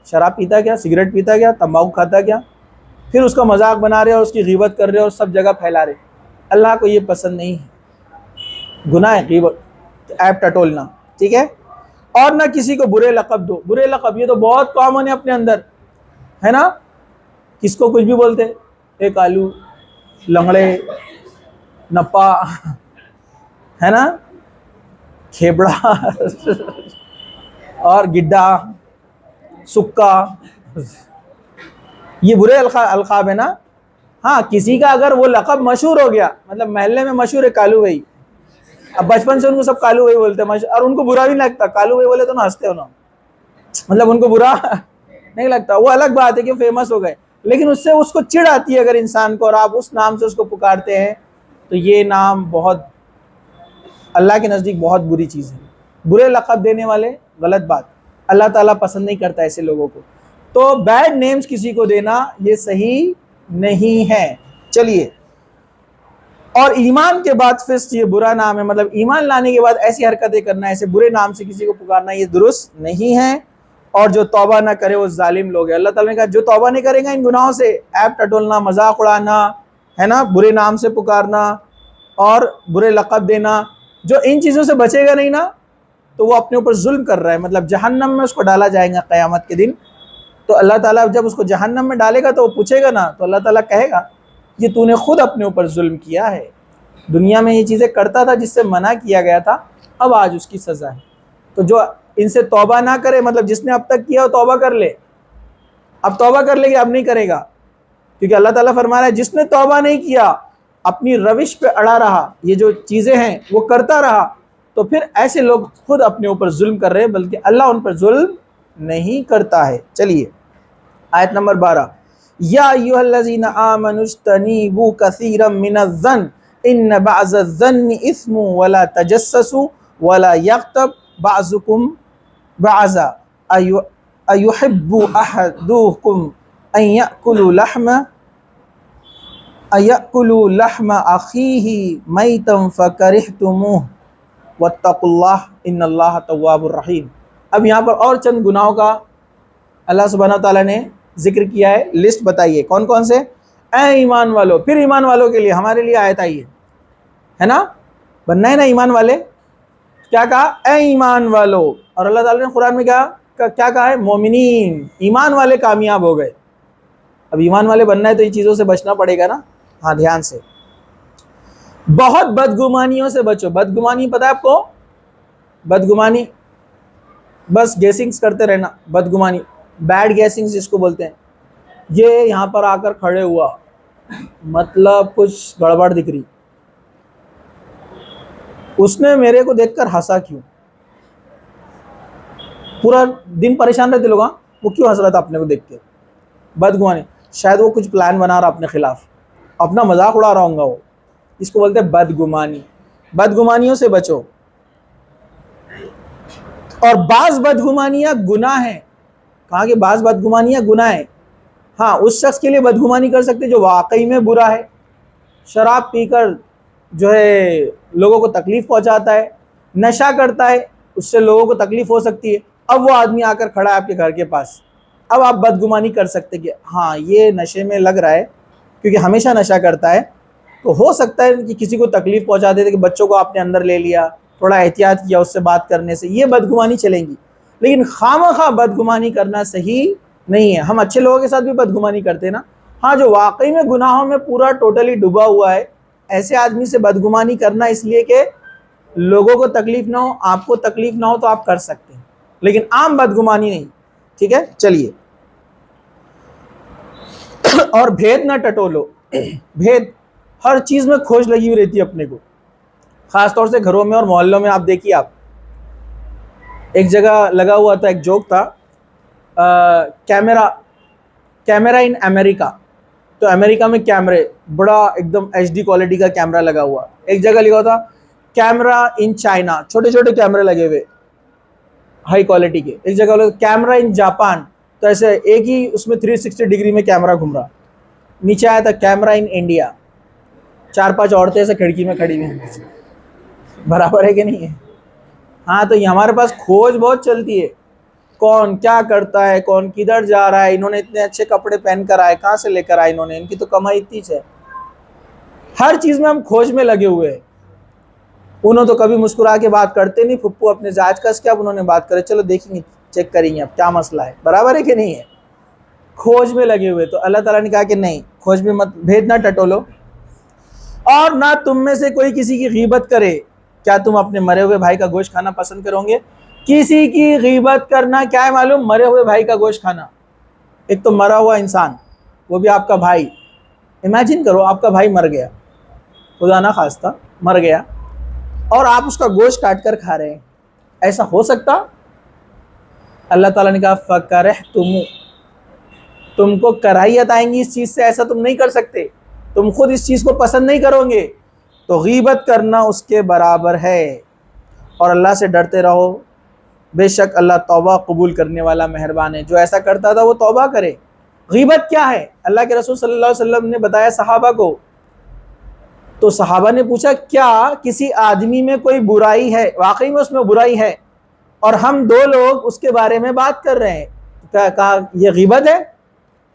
[SPEAKER 1] شراب پیتا کیا، سگریٹ پیتا کیا، تمباکو کھاتا کیا، پھر اس کا مذاق بنا رہے اور اس کی غیبت کر رہے اور سب جگہ پھیلا رہے. اللہ کو یہ پسند نہیں ہے، گناہ ہے غیبت، ایپ ٹٹولنا، ٹھیک ہے. اور نہ کسی کو برے لقب دو. برے لقب یہ تو بہت کامن ہے اپنے اندر، ہے نا. کس کو کچھ بھی بولتے، اے کالو، لنگڑے، نپا، ہے نا، کھیبڑا اور گڈا، سکا، یہ برے القاب ہے نا. ہاں کسی کا اگر وہ لقب مشہور ہو گیا، مطلب محلے میں مشہور ہے کالو بھائی، اب بچپن سے ان کو سب کالو بھائی بولتے ہیں اور ان کو برا بھی نہیں لگتا. کالو بھائی بولے تو نا ہنستے ہو نا، مطلب ان کو برا نہیں لگتا. وہ الگ بات ہے کہ فیمس ہو گئے، لیکن اس سے اس کو چڑ آتی ہے اگر انسان کو، اور آپ اس نام سے اس کو پکارتے ہیں تو یہ نام بہت اللہ کے نزدیک بہت بری چیز ہے. برے لقب دینے والے غلط بات، اللہ تعالیٰ پسند نہیں کرتا ایسے لوگوں کو. تو بیڈ نیمز کسی کو دینا یہ صحیح نہیں ہے. چلیے، اور ایمان کے بعد فسق یہ برا نام ہے، مطلب ایمان لانے کے بعد ایسی حرکتیں کرنا، ایسے برے نام سے کسی کو پکارنا یہ درست نہیں ہے. اور جو توبہ نہ کرے وہ ظالم لوگ ہیں. اللہ تعالیٰ نے کہا جو توبہ نہیں کرے گا ان گناہوں سے، ایپ ٹٹولنا، مذاق اڑانا، ہے نا، برے نام سے پکارنا اور برے لقب دینا، جو ان چیزوں سے بچے گا نہیں نا تو وہ اپنے اوپر ظلم کر رہا ہے. مطلب جہنم میں اس کو ڈالا جائے گا قیامت کے دن. تو اللہ تعالیٰ جب اس کو جہنم میں ڈالے گا تو وہ پوچھے گا نا، تو اللہ تعالیٰ کہے گا یہ تو نے خود اپنے اوپر ظلم کیا ہے، دنیا میں یہ چیزیں کرتا تھا جس سے منع کیا گیا تھا، اب آج اس کی سزا ہے. تو جو ان سے توبہ نہ کرے، مطلب جس نے اب تک کیا وہ توبہ کر لے، اب توبہ کر لے گی، اب نہیں کرے گا. کیونکہ اللہ تعالیٰ فرما رہا ہے جس نے توبہ نہیں کیا، اپنی روش پہ اڑا رہا، یہ جو چیزیں ہیں وہ کرتا رہا، تو پھر ایسے لوگ خود اپنے اوپر ظلم کر رہے ہیں، بلکہ اللہ ان پر ظلم نہیں کرتا ہے. چلیے آیت نمبر 12، یا ایھا الذین آمنوا اجتنبوا کثیرا من الظن ان بعض الظن اثم ولا تجسسوا ولا یغتب بعضکم بعضا ایحب احدکم ان یأکل لحم اخیہ میتا فکرہتموہ واتقوا اللہ ان اللہ تواب الرحیم. اب یہاں پر اور چند گناہوں کا اللہ سبحانہ تعالیٰ نے ذکر کیا ہے، لسٹ بتائیے کون کون سے. اے ایمان والو، پھر ایمان والوں کے لیے ہمارے لیے آیت آئی ہے نا، بننا ہے نا ایمان والے. کیا کہا؟ اے ایمان والو. اور اللہ تعالیٰ نے قرآن میں کیا کہا ہے؟ مومنین، ایمان والے کامیاب ہو گئے. اب ایمان والے بننا ہے تو ان چیزوں سے بچنا پڑے گا نا. ہاں دھیان سے، بہت بدگمانیوں سے بچو. بدگمانی پتہ ہے آپ کو؟ بدگمانی بس گیسنگز کرتے رہنا، بدگمانی، بیڈ گیسنگز جس کو بولتے ہیں. یہ یہاں پر آ کر کھڑے ہوا، مطلب کچھ گڑبڑ دکھ رہی، اس نے میرے کو دیکھ کر ہنسا کیوں؟ پورا دن پریشان رہتے لوگ، ہاں وہ کیوں ہنس رہا تھا اپنے کو دیکھ کے؟ بدگمانی، شاید وہ کچھ پلان بنا رہا اپنے خلاف، اپنا مذاق اڑا رہا ہوں گا وہ. اس کو بولتے ہیں بدگمانی. بدگمانیوں سے بچو. اور بعض بدگمانیاں گناہ ہیں. کہا کہ بعض بدگمانیاں گناہ ہیں. ہاں اس شخص کے لیے بدگمانی کر سکتے جو واقعی میں برا ہے، شراب پی کر جو ہے لوگوں کو تکلیف پہنچاتا ہے، نشہ کرتا ہے، اس سے لوگوں کو تکلیف ہو سکتی ہے. اب وہ آدمی آ کر کھڑا ہے آپ کے گھر کے پاس، اب آپ بدگمانی کر سکتے کہ ہاں یہ نشے میں لگ رہا ہے کیونکہ ہمیشہ نشہ کرتا ہے، تو ہو سکتا ہے کہ کسی کو تکلیف پہنچا دیتے، کہ بچوں کو آپ نے اندر لے لیا، تھوڑا احتیاط کیا اس سے بات کرنے سے، یہ بدگمانی چلیں گی. لیکن خواہ بدگمانی کرنا صحیح نہیں ہے. ہم اچھے لوگوں کے ساتھ بھی بدگمانی کرتے ہیں نا. ہاں جو واقعی میں گناہوں میں پورا ٹوٹلی ڈوبا ہوا ہے، ایسے آدمی سے بدگمانی کرنا اس لیے کہ لوگوں کو تکلیف نہ ہو، آپ کو تکلیف نہ ہو تو آپ کر سکتے ہیں، لیکن عام بدگمانی نہیں. ٹھیک ہے چلیے. اور بھید نہ ٹٹولو. بھید، ہر چیز میں کھوج لگی ہوئی رہتی ہے اپنے کو، خاص طور سے گھروں میں اور محلوں میں. آپ دیکھیے، آپ ایک جگہ لگا ہوا تھا، ایک جوک تھا، کیمرہ ان امریکہ. تو امریکہ میں کیمرے بڑا ایک دم ایچ ڈی کوالٹی کا کیمرہ لگا ہوا. ایک جگہ لکھا تھا کیمرہ ان چائنا، چھوٹے چھوٹے کیمرے لگے ہوئے ہائی کوالٹی کے. ایک جگہ لکھا کیمرہ ان جاپان، تو ایسے ایک ہی اس میں 360 ڈگری میں کیمرہ گھوم رہا. نیچے آیا تھا کیمرہ ان انڈیا، 4-5 عورتیں ایسے کھڑکی میں کھڑی ہوئی ہیں. برابر ہے کہ نہیں ہے؟ ہاں تو یہ ہمارے پاس کھوج بہت چلتی ہے. کون کیا کرتا ہے، کون کدھر جا رہا ہے، انہوں نے اتنے اچھے کپڑے پہن کر آئے، کہاں سے لے کر آئے انہوں نے، ان کی تو کمائی اتنی ہے۔ ہر چیز میں ہم کھوج میں لگے ہوئے ہیں۔ انہوں تو کبھی مسکرا کے بات کرتے نہیں، پھپھو اپنے زاج کس کے اب انہوں نے بات کرے، چلو دیکھیں گے، چیک کریں گے اب کیا مسئلہ ہے، برابر ہے کہ نہیں ہے، کھوج میں لگے ہوئے۔ تو اللہ تعالیٰ نے کہا کہ نہیں، کھوج میں مت بھیجنا ٹٹولو، اور نہ تم میں سے کوئی کسی کی غیبت کرے۔ کیا تم اپنے مرے ہوئے بھائی کا گوشت کھانا پسند کرو گے؟ کسی کی غیبت کرنا کیا ہے معلوم؟ مرے ہوئے بھائی کا گوشت کھانا۔ ایک تو مرا ہوا انسان، وہ بھی آپ کا بھائی۔ امیجن کرو آپ کا بھائی مر گیا، خدا نہ خواستہ مر گیا، اور آپ اس کا گوشت کاٹ کر کھا رہے ہیں، ایسا ہو سکتا؟ اللہ تعالیٰ نے کہا فَكَرِهْتُمُ، تم کو کراہیت آئیں گی اس چیز سے، ایسا تم نہیں کر سکتے، تم خود اس چیز کو پسند نہیں کرو گے، تو غیبت کرنا اس کے برابر ہے۔ اور اللہ سے ڈرتے رہو، بے شک اللہ توبہ قبول کرنے والا مہربان ہے۔ جو ایسا کرتا تھا وہ توبہ کرے۔ غیبت کیا ہے؟ اللہ کے رسول صلی اللہ علیہ وسلم نے بتایا صحابہ کو، تو صحابہ نے پوچھا کیا کسی آدمی میں کوئی برائی ہے؟ واقعی میں اس میں برائی ہے، اور ہم دو لوگ اس کے بارے میں بات کر رہے ہیں، کہا یہ غیبت ہے؟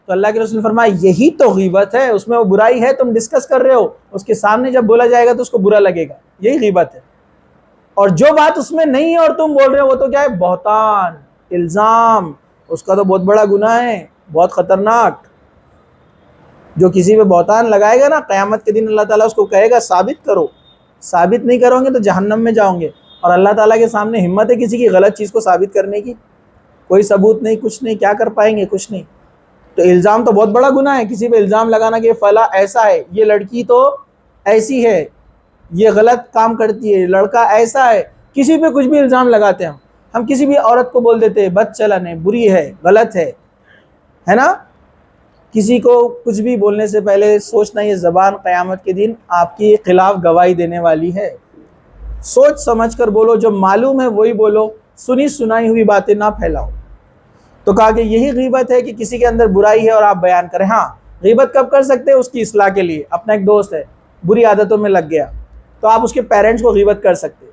[SPEAKER 1] تو اللہ کے رسول نے فرمایا یہی تو غیبت ہے، اس میں وہ برائی ہے، تم ڈسکس کر رہے ہو، اس کے سامنے جب بولا جائے گا تو اس کو برا لگے گا، یہی غیبت ہے۔ اور جو بات اس میں نہیں ہے اور تم بول رہے ہو، وہ تو کیا ہے؟ بہتان، الزام، اس کا تو بہت بڑا گناہ ہے، بہت خطرناک۔ جو کسی پہ بہتان لگائے گا نا، قیامت کے دن اللہ تعالیٰ اس کو کہے گا ثابت کرو، ثابت نہیں کرو گے تو جہنم میں جاؤ گے، اور اللہ تعالیٰ کے سامنے ہمت ہے کسی کی غلط چیز کو ثابت کرنے کی؟ کوئی ثبوت نہیں، کچھ نہیں، کیا کر پائیں گے؟ کچھ نہیں۔ تو الزام تو بہت بڑا گناہ ہے، کسی پہ الزام لگانا کہ فلاں ایسا ہے، یہ لڑکی تو ایسی ہے، یہ غلط کام کرتی ہے، لڑکا ایسا ہے، کسی پہ کچھ بھی الزام لگاتے ہیں ہم کسی بھی عورت کو بول دیتے ہیں بد چلن ہے، بری ہے، غلط ہے نا؟ کسی کو کچھ بھی بولنے سے پہلے سوچنا، یہ زبان قیامت کے دن آپ کے خلاف گواہی دینے والی ہے، سوچ سمجھ کر بولو، جو معلوم ہے وہی بولو، سنی سنائی ہوئی باتیں نہ پھیلاؤ۔ تو کہا کہ یہی غیبت ہے کہ کسی کے اندر برائی ہے اور آپ بیان کریں۔ ہاں، غیبت کب کر سکتے ہیں؟ اس کی اصلاح کے لیے۔ اپنا ایک دوست ہے، بری عادتوں میں لگ گیا، تو آپ اس کے پیرنٹس کو غیبت کر سکتے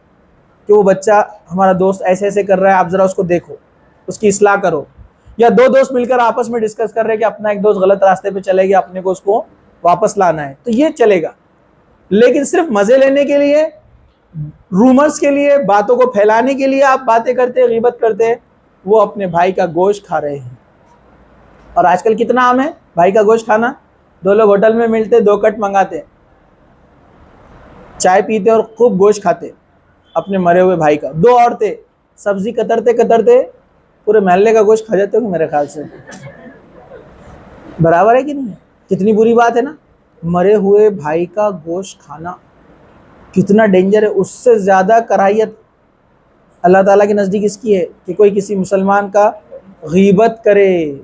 [SPEAKER 1] کہ وہ بچہ ہمارا دوست ایسے ایسے کر رہا ہے، آپ ذرا اس کو دیکھو، اس کی اصلاح کرو۔ یا دو دوست مل کر آپس میں ڈسکس کر رہے ہیں کہ اپنا ایک دوست غلط راستے پہ چلے گیا، اپنے کو اس کو واپس لانا ہے، تو یہ چلے گا۔ لیکن صرف مزے لینے کے لیے، رومرز کے لیے، باتوں کو پھیلانے کے لیے آپ باتیں کرتے ہیں، غیبت کرتے ہیں، وہ اپنے بھائی کا گوشت کھا رہے ہیں۔ اور آج کل کتنا عام ہے بھائی کا گوشت کھانا؟ دو لوگ ہوٹل میں ملتے، 2 کٹ منگاتے، چائے پیتے اور خوب گوشت کھاتے اپنے مرے ہوئے بھائی کا۔ 2 عورتیں سبزی کترتے کترتے پورے محلے کا گوشت کھا جاتے ہوں میرے خیال سے، برابر ہے کہ نہیں ہے؟ کتنی بری بات ہے نا، مرے ہوئے بھائی کا گوشت کھانا کتنا ڈینجر ہے۔ اس سے زیادہ کراہیت اللہ تعالیٰ کے نزدیک اس کی ہے کہ کوئی کسی مسلمان کا غیبت کرے،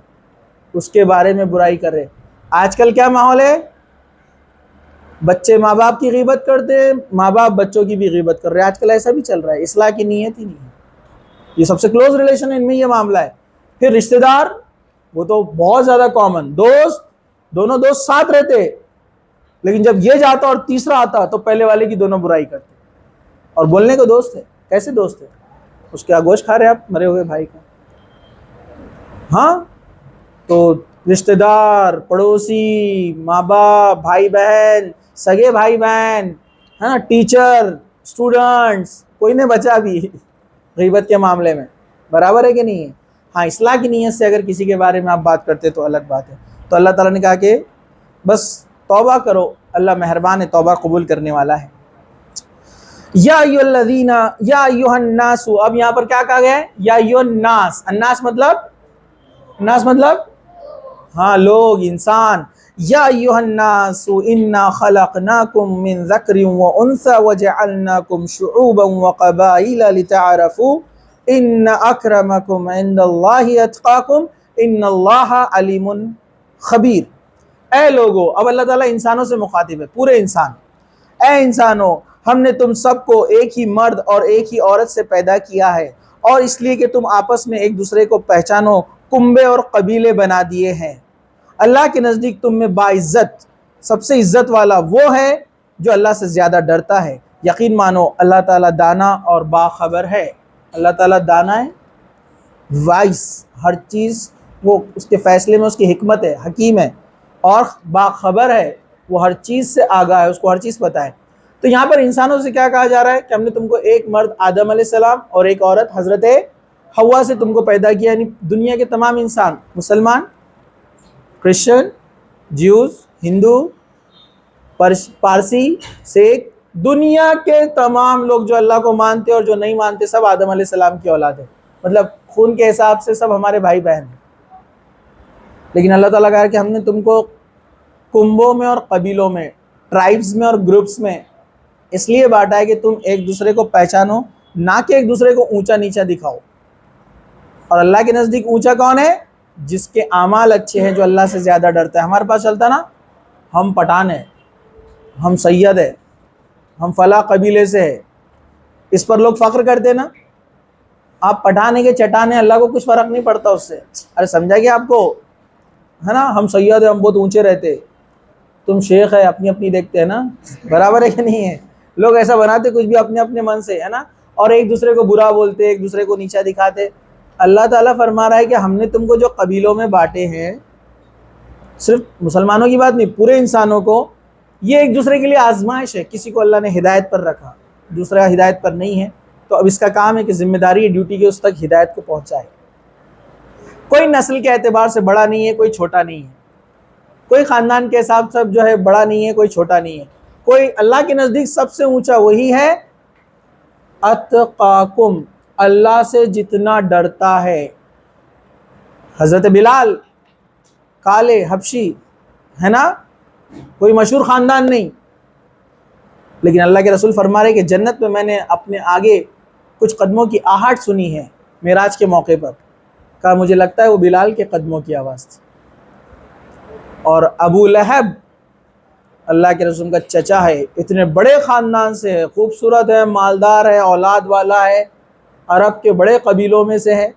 [SPEAKER 1] اس کے بارے میں برائی کرے۔ آج کل کیا ماحول ہے؟ بچے ماں باپ کی غیبت کرتے ہیں، ماں باپ بچوں کی بھی غیبت کر رہے ہیں، آج کل ایسا بھی چل رہا ہے، اصلاح کی نیت ہی نہیں ہے۔ یہ سب سے کلوز ریلیشن ہے، ان میں یہ معاملہ ہے۔ پھر رشتہ دار، وہ تو بہت زیادہ کامن، دوست، دونوں دوست ساتھ رہتے، لیکن جب یہ جاتا اور تیسرا آتا تو پہلے والے کی دونوں برائی کرتے، اور بولنے کو دوست ہے، کیسے دوست ہے؟ اس کا گوشت کھا رہے آپ مرے ہوئے بھائی کا۔ ہاں، تو رشتہ دار، پڑوسی، ماں باپ، بھائی بہن، سگے بھائی بہن، ہاں، ٹیچر، اسٹوڈنٹس، کوئی نہیں بچا بھی غیبت کے معاملے میں، برابر ہے کہ نہیں ہے؟ ہاں، اصلاح کی نیت سے اگر کسی کے بارے میں آپ بات کرتے تو الگ بات ہے۔ تو اللہ تعالیٰ نے کہا کہ بس توبہ کرو، اللہ مہربان ہے، توبہ قبول کرنے والا ہے۔ یا ایھا الذین، یا ایھا الناس، اب یہاں پر کیا کہا گیا ہے؟ یا ایھا الناس، الناس مطلب ہاں لوگ، انسان۔ یا ایھا الناس انا خلقناکم من ذکر وانثی وجعلناکم شعوبا وقبائل لتعارفوا ان اکرمکم عند اللہ اتقاکم ان اللہ علیم خبیر۔ اے لوگو، اب اللہ تعالیٰ انسانوں سے مخاطب ہے، پورے انسان۔ اے انسانوں، ہم نے تم سب کو ایک ہی مرد اور ایک ہی عورت سے پیدا کیا ہے، اور اس لیے کہ تم آپس میں ایک دوسرے کو پہچانو، کنبے اور قبیلے بنا دیے ہیں۔ اللہ کے نزدیک تم میں باعزت، سب سے عزت والا وہ ہے جو اللہ سے زیادہ ڈرتا ہے۔ یقین مانو اللہ تعالیٰ دانا اور باخبر ہے۔ اللہ تعالیٰ دانا ہے، وائس، ہر چیز وہ اس کے فیصلے میں اس کی حکمت ہے، حکیم ہے اور باخبر ہے، وہ ہر چیز سے آگاہ ہے، اس کو ہر چیز پتہ ہے۔ تو یہاں پر انسانوں سے کیا کہا جا رہا ہے کہ ہم نے تم کو ایک مرد آدم علیہ السلام اور ایک عورت حضرت حوا سے تم کو پیدا کیا، یعنی دنیا کے تمام انسان، مسلمان، کرسچن، جیوز، ہندو، پارسی، سکھ، دنیا کے تمام لوگ جو اللہ کو مانتے اور جو نہیں مانتے، سب آدم علیہ السلام کی اولاد ہے، مطلب خون کے حساب سے سب ہمارے بھائی بہن ہیں۔ لیکن اللہ تعالیٰ کہا کہ ہم نے تم کو کنبوں میں اور قبیلوں میں، ٹرائبز میں اور گروپس میں اس لیے بانٹا ہے کہ تم ایک دوسرے کو پہچانو، نہ کہ ایک دوسرے کو اونچا نیچا دکھاؤ۔ اور اللہ کے نزدیک اونچا کون ہے؟ جس کے اعمال اچھے ہیں، جو اللہ سے زیادہ ڈرتا ہے۔ ہمارے پاس چلتا نا ہم پٹھان ہیں، ہم سید ہیں، ہم فلاں قبیلے سے ہیں، اس پر لوگ فخر کرتے نا۔ آپ پٹھان ہیں کہ چٹان ہیں، اللہ کو کچھ فرق نہیں پڑتا اس سے۔ ارے سمجھا کہ آپ کو، ہے نا، ہم سید ہیں، ہم بہت اونچے رہتے، تم شیخ ہے، اپنی اپنی دیکھتے ہیں نا، برابر ہے کہ نہیں ہے؟ لوگ ایسا بناتے کچھ بھی اپنے اپنے من سے، ہے نا، اور ایک دوسرے کو برا بولتے، ایک دوسرے کو نیچا دکھاتے۔ اللہ تعالیٰ فرما رہا ہے کہ ہم نے تم کو جو قبیلوں میں بانٹے ہیں، صرف مسلمانوں کی بات نہیں، پورے انسانوں کو، یہ ایک دوسرے کے لیے آزمائش ہے۔ کسی کو اللہ نے ہدایت پر رکھا، دوسرا ہدایت پر نہیں ہے، تو اب اس کا کام ہے کہ ذمہ داری ہے، ڈیوٹی کی اس تک ہدایت کو پہنچائے۔ کوئی نسل کے اعتبار سے بڑا نہیں ہے، کوئی چھوٹا نہیں ہے، کوئی خاندان کے حساب سے جو ہے بڑا نہیں ہے، کوئی چھوٹا نہیں ہے، کوئی اللہ کے نزدیک سب سے اونچا وہی ہے اتقاکم، اللہ سے جتنا ڈرتا ہے۔ حضرت بلال کالے حبشی، ہے نا، کوئی مشہور خاندان نہیں، لیکن اللہ کے رسول فرما رہے کہ جنت میں میں نے اپنے آگے کچھ قدموں کی آہٹ سنی ہے معراج کے موقع پر، کہا مجھے لگتا ہے وہ بلال کے قدموں کی آواز تھی۔ اور ابو لہب اللہ کے رسول کا چچا ہے، اتنے بڑے خاندان سے ہے، خوبصورت ہے، مالدار ہے، اولاد والا ہے، عرب کے بڑے قبیلوں میں سے ہے،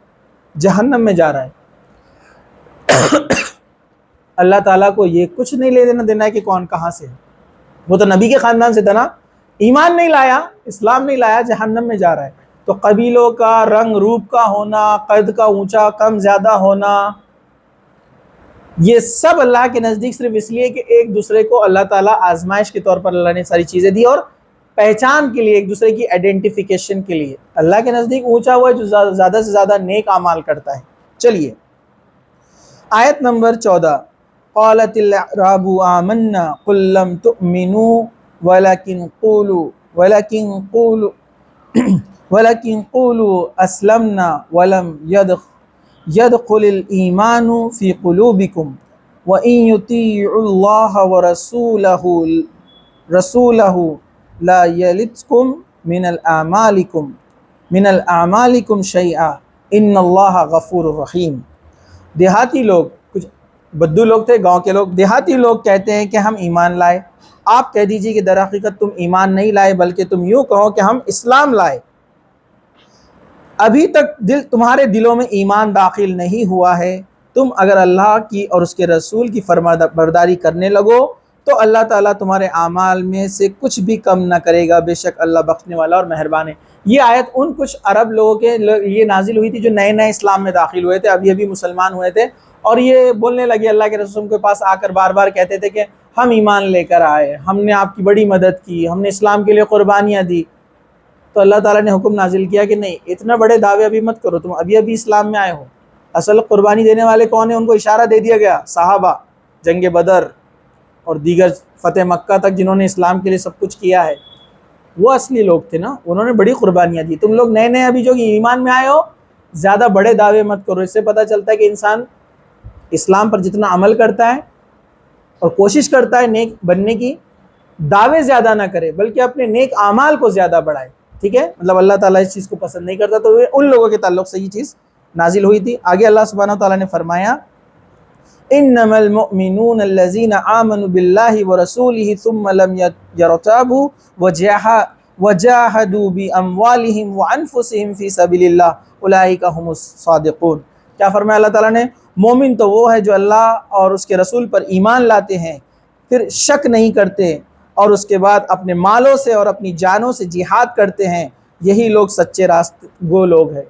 [SPEAKER 1] جہنم میں جا رہا ہے۔ اللہ تعالیٰ کو یہ کچھ نہیں لے دینا دینا ہے کہ کون کہاں سے ہے، وہ تو نبی کے خاندان سے تھا نا، ایمان نہیں لایا، اسلام نہیں لایا، جہنم میں جا رہا ہے۔ تو قبیلوں کا، رنگ روپ کا ہونا، قد کا اونچا کم زیادہ ہونا، یہ سب اللہ کے نزدیک صرف اس لیے کہ ایک دوسرے کو اللہ تعالیٰ آزمائش کے طور پر اللہ نے ساری چیزیں دی، اور پہچان کے لیے، ایک دوسرے کی آئیڈینٹیفیکیشن کے لیے۔ اللہ کے نزدیک اونچا ہوا ہے جو زیادہ سے زیادہ نیک اعمال کرتا ہے۔ چلیے آیت نمبر 14، قالت الاعراب آمنا قل لم تؤمنوا ولكن قولوا اسلمنا ولم يدخل الایمان فی قلوبکم وان یطیعوا اللہ ورسولہ لا یلتکم من اعمالکم شیئا ان اللہ غفور رحیم۔ دیہاتی لوگ، کچھ بدو لوگ تھے، گاؤں کے لوگ، دیہاتی لوگ کہتے ہیں کہ ہم ایمان لائے۔ آپ کہہ دیجئے کہ در حقیقت تم ایمان نہیں لائے، بلکہ تم یوں کہو کہ ہم اسلام لائے، ابھی تک تمہارے دلوں میں ایمان داخل نہیں ہوا ہے۔ تم اگر اللہ کی اور اس کے رسول کی فرما برداری کرنے لگو تو اللہ تعالیٰ تمہارے اعمال میں سے کچھ بھی کم نہ کرے گا، بے شک اللہ بخشنے والا اور مہربان ہے۔ یہ آیت ان کچھ عرب لوگوں کے لیے نازل ہوئی تھی جو نئے نئے اسلام میں داخل ہوئے تھے، ابھی مسلمان ہوئے تھے، اور یہ بولنے لگے اللہ کے رسول کے پاس آ کر بار بار کہتے تھے کہ ہم ایمان لے کر آئے، ہم نے آپ کی بڑی مدد کی، ہم نے اسلام کے لیے قربانیاں دی۔ تو اللہ تعالیٰ نے حکم نازل کیا کہ نہیں، اتنا بڑے دعوے ابھی مت کرو، تم ابھی اسلام میں آئے ہو۔ اصل قربانی دینے والے کون ہیں؟ ان کو اشارہ دے دیا گیا، صحابہ، جنگ بدر اور دیگر فتح مکہ تک جنہوں نے اسلام کے لیے سب کچھ کیا ہے، وہ اصلی لوگ تھے نا، انہوں نے بڑی قربانیاں دی۔ تم لوگ نئے نئے ابھی جو ایمان میں آئے ہو، زیادہ بڑے دعوے مت کرو۔ اس سے پتہ چلتا ہے کہ انسان اسلام پر جتنا عمل کرتا ہے اور کوشش کرتا ہے نیک بننے کی، دعوے زیادہ نہ کرے بلکہ اپنے نیک اعمال کو زیادہ بڑھائے، ٹھیک ہے؟ مطلب اللہ تعالیٰ اس چیز کو پسند نہیں کرتا، تو ان لوگوں کے تعلق سے یہ چیز نازل ہوئی تھی۔ آگے اللہ سبحانہ وتعالیٰ نے فرمایا انما المؤمنون الذين آمنوا بالله ورسوله ثم لم يرتابوا وجاهدوا باموالهم وانفسهم في سبيل الله اولئك هم الصادقون۔ کیا فرمایا اللہ تعالیٰ نے؟ مومن تو وہ ہے جو اللہ اور اس کے رسول پر ایمان لاتے ہیں، پھر شک نہیں کرتے، اور اس کے بعد اپنے مالوں سے اور اپنی جانوں سے جہاد کرتے ہیں، یہی لوگ سچے راست گو لوگ ہیں۔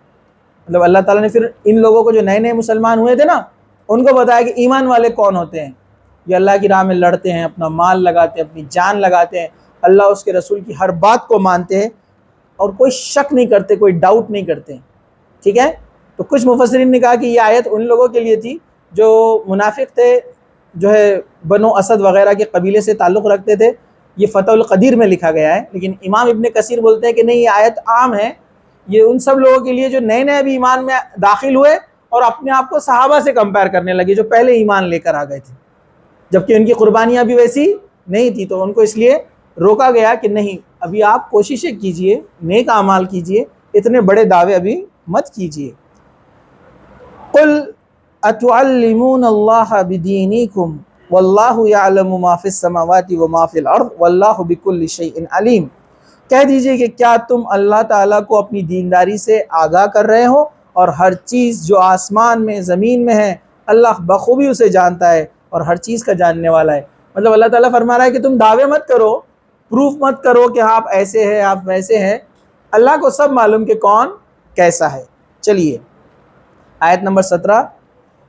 [SPEAKER 1] مطلب اللہ تعالیٰ نے پھر ان لوگوں کو جو نئے نئے مسلمان ہوئے تھے نا ان کو بتایا کہ ایمان والے کون ہوتے ہیں، یہ اللہ کی راہ میں لڑتے ہیں، اپنا مال لگاتے ہیں، اپنی جان لگاتے ہیں، اللہ اس کے رسول کی ہر بات کو مانتے ہیں اور کوئی شک نہیں کرتے، کوئی ڈاؤٹ نہیں کرتے. ٹھیک ہے. تو کچھ مفسرین نے کہا کہ یہ آیت ان لوگوں کے لیے تھی جو منافق تھے، جو ہے بنو اسد وغیرہ کے قبیلے سے تعلق رکھتے تھے. یہ فتح القدیر میں لکھا گیا ہے، لیکن امام ابن کثیر بولتے ہیں کہ نہیں، یہ آیت عام ہے، یہ ان سب لوگوں کے لیے جو نئے نئے بھی ایمان میں داخل ہوئے اور اپنے آپ کو صحابہ سے کمپیئر کرنے لگے جو پہلے ایمان لے کر آ گئے تھے، جبکہ ان کی قربانیاں بھی ویسی نہیں تھی. تو ان کو اس لیے روکا گیا کہ نہیں، ابھی آپ کوششیں کیجئے، نیک اعمال کیجئے، اتنے بڑے دعوے ابھی مت کیجئے. قل اتعلمون اللہ بدینکم واللہ یعلم ما فی السماوات وما فی الارض واللہ بکل شیء علیم. کہہ دیجئے کہ کیا تم اللہ تعالیٰ کو اپنی دینداری سے آگاہ کر رہے ہو، اور ہر چیز جو آسمان میں زمین میں ہے اللہ بخوبی اسے جانتا ہے اور ہر چیز کا جاننے والا ہے. مطلب اللہ تعالیٰ فرما رہا ہے کہ تم دعوے مت کرو، پروف مت کرو کہ آپ ایسے ہیں، آپ ویسے ہیں، اللہ کو سب معلوم کہ کون کیسا ہے. چلیے آیت نمبر 17.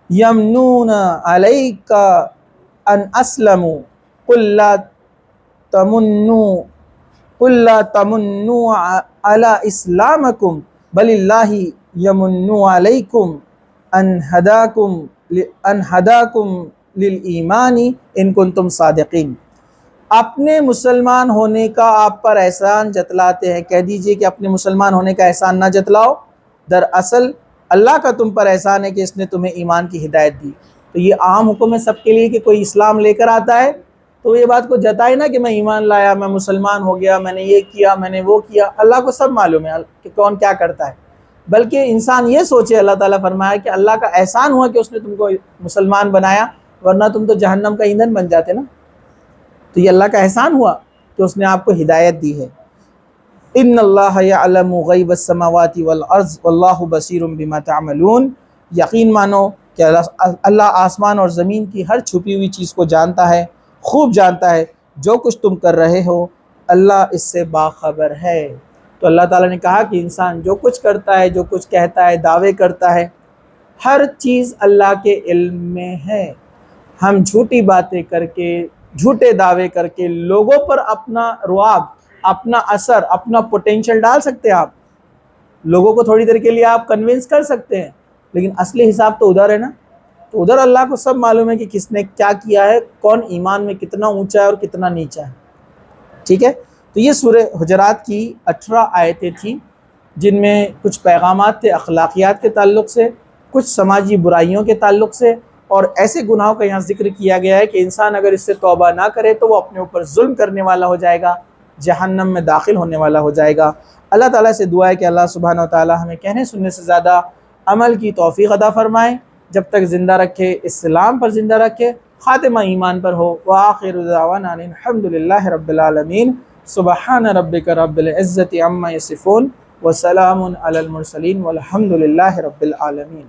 [SPEAKER 1] یمنون علیک ان اسلموا قل لا تمنوا علی اسلامکم بل اللہ یمن علیکم ان ہداکم للایمان ان کنتم صادقین. اپنے مسلمان ہونے کا آپ پر احسان جتلاتے ہیں. کہہ دیجئے کہ اپنے مسلمان ہونے کا احسان نہ جتلاؤ، دراصل اللہ کا تم پر احسان ہے کہ اس نے تمہیں ایمان کی ہدایت دی. تو یہ عام حکم ہے سب کے لیے کہ کوئی اسلام لے کر آتا ہے تو یہ بات کو جتائے نا کہ میں ایمان لایا، میں مسلمان ہو گیا، میں نے یہ کیا، میں نے وہ کیا. اللہ کو سب معلوم ہے کہ کون کیا کرتا ہے، بلکہ انسان یہ سوچے، اللہ تعالیٰ فرمایا کہ اللہ کا احسان ہوا کہ اس نے تم کو مسلمان بنایا، ورنہ تم تو جہنم کا ایندھن بن جاتے نا. تو یہ اللہ کا احسان ہوا کہ اس نے آپ کو ہدایت دی ہے. ان اللہ یعلم غیب السماوات والارض واللہ بصیر بما تعملون. یقین مانو کہ اللہ آسمان اور زمین کی ہر چھپی ہوئی چیز کو جانتا ہے، خوب جانتا ہے. جو کچھ تم کر رہے ہو اللہ اس سے باخبر ہے. تو اللہ تعالیٰ نے کہا کہ انسان جو کچھ کرتا ہے، جو کچھ کہتا ہے، دعوے کرتا ہے، ہر چیز اللہ کے علم میں ہے. ہم جھوٹی باتیں کر کے، جھوٹے دعوے کر کے لوگوں پر اپنا رعب، اپنا اثر، اپنا پوٹینشل ڈال سکتے ہیں. آپ لوگوں کو تھوڑی دیر کے لیے آپ کنونس کر سکتے ہیں، لیکن اصلی حساب تو ادھر ہے نا. تو ادھر اللہ کو سب معلوم ہے کہ کس نے کیا کیا ہے، کون ایمان میں کتنا اونچا ہے اور کتنا نیچا ہے. ٹھیک ہے. تو یہ سورہ حجرات کی 18 آیتیں تھیں، جن میں کچھ پیغامات تھے اخلاقیات کے تعلق سے، کچھ سماجی برائیوں کے تعلق سے، اور ایسے گناہوں کا یہاں ذکر کیا گیا ہے کہ انسان اگر اس سے توبہ نہ کرے تو وہ اپنے اوپر ظلم کرنے والا ہو جائے گا، جہنم میں داخل ہونے والا ہو جائے گا. اللہ تعالیٰ سے دعا ہے کہ اللہ سبحانہ و تعالیٰ ہمیں کہنے سننے سے زیادہ عمل کی توفیق عطا فرمائے، جب تک زندہ رکھے اسلام پر زندہ رکھے، خاتمہ ایمان پر ہو. وآخر دعوانا الحمدللہ رب العالمین. سبحان ربک رب العزت عما یصفون وسلام علی المرسلین والحمدللہ رب العالمین.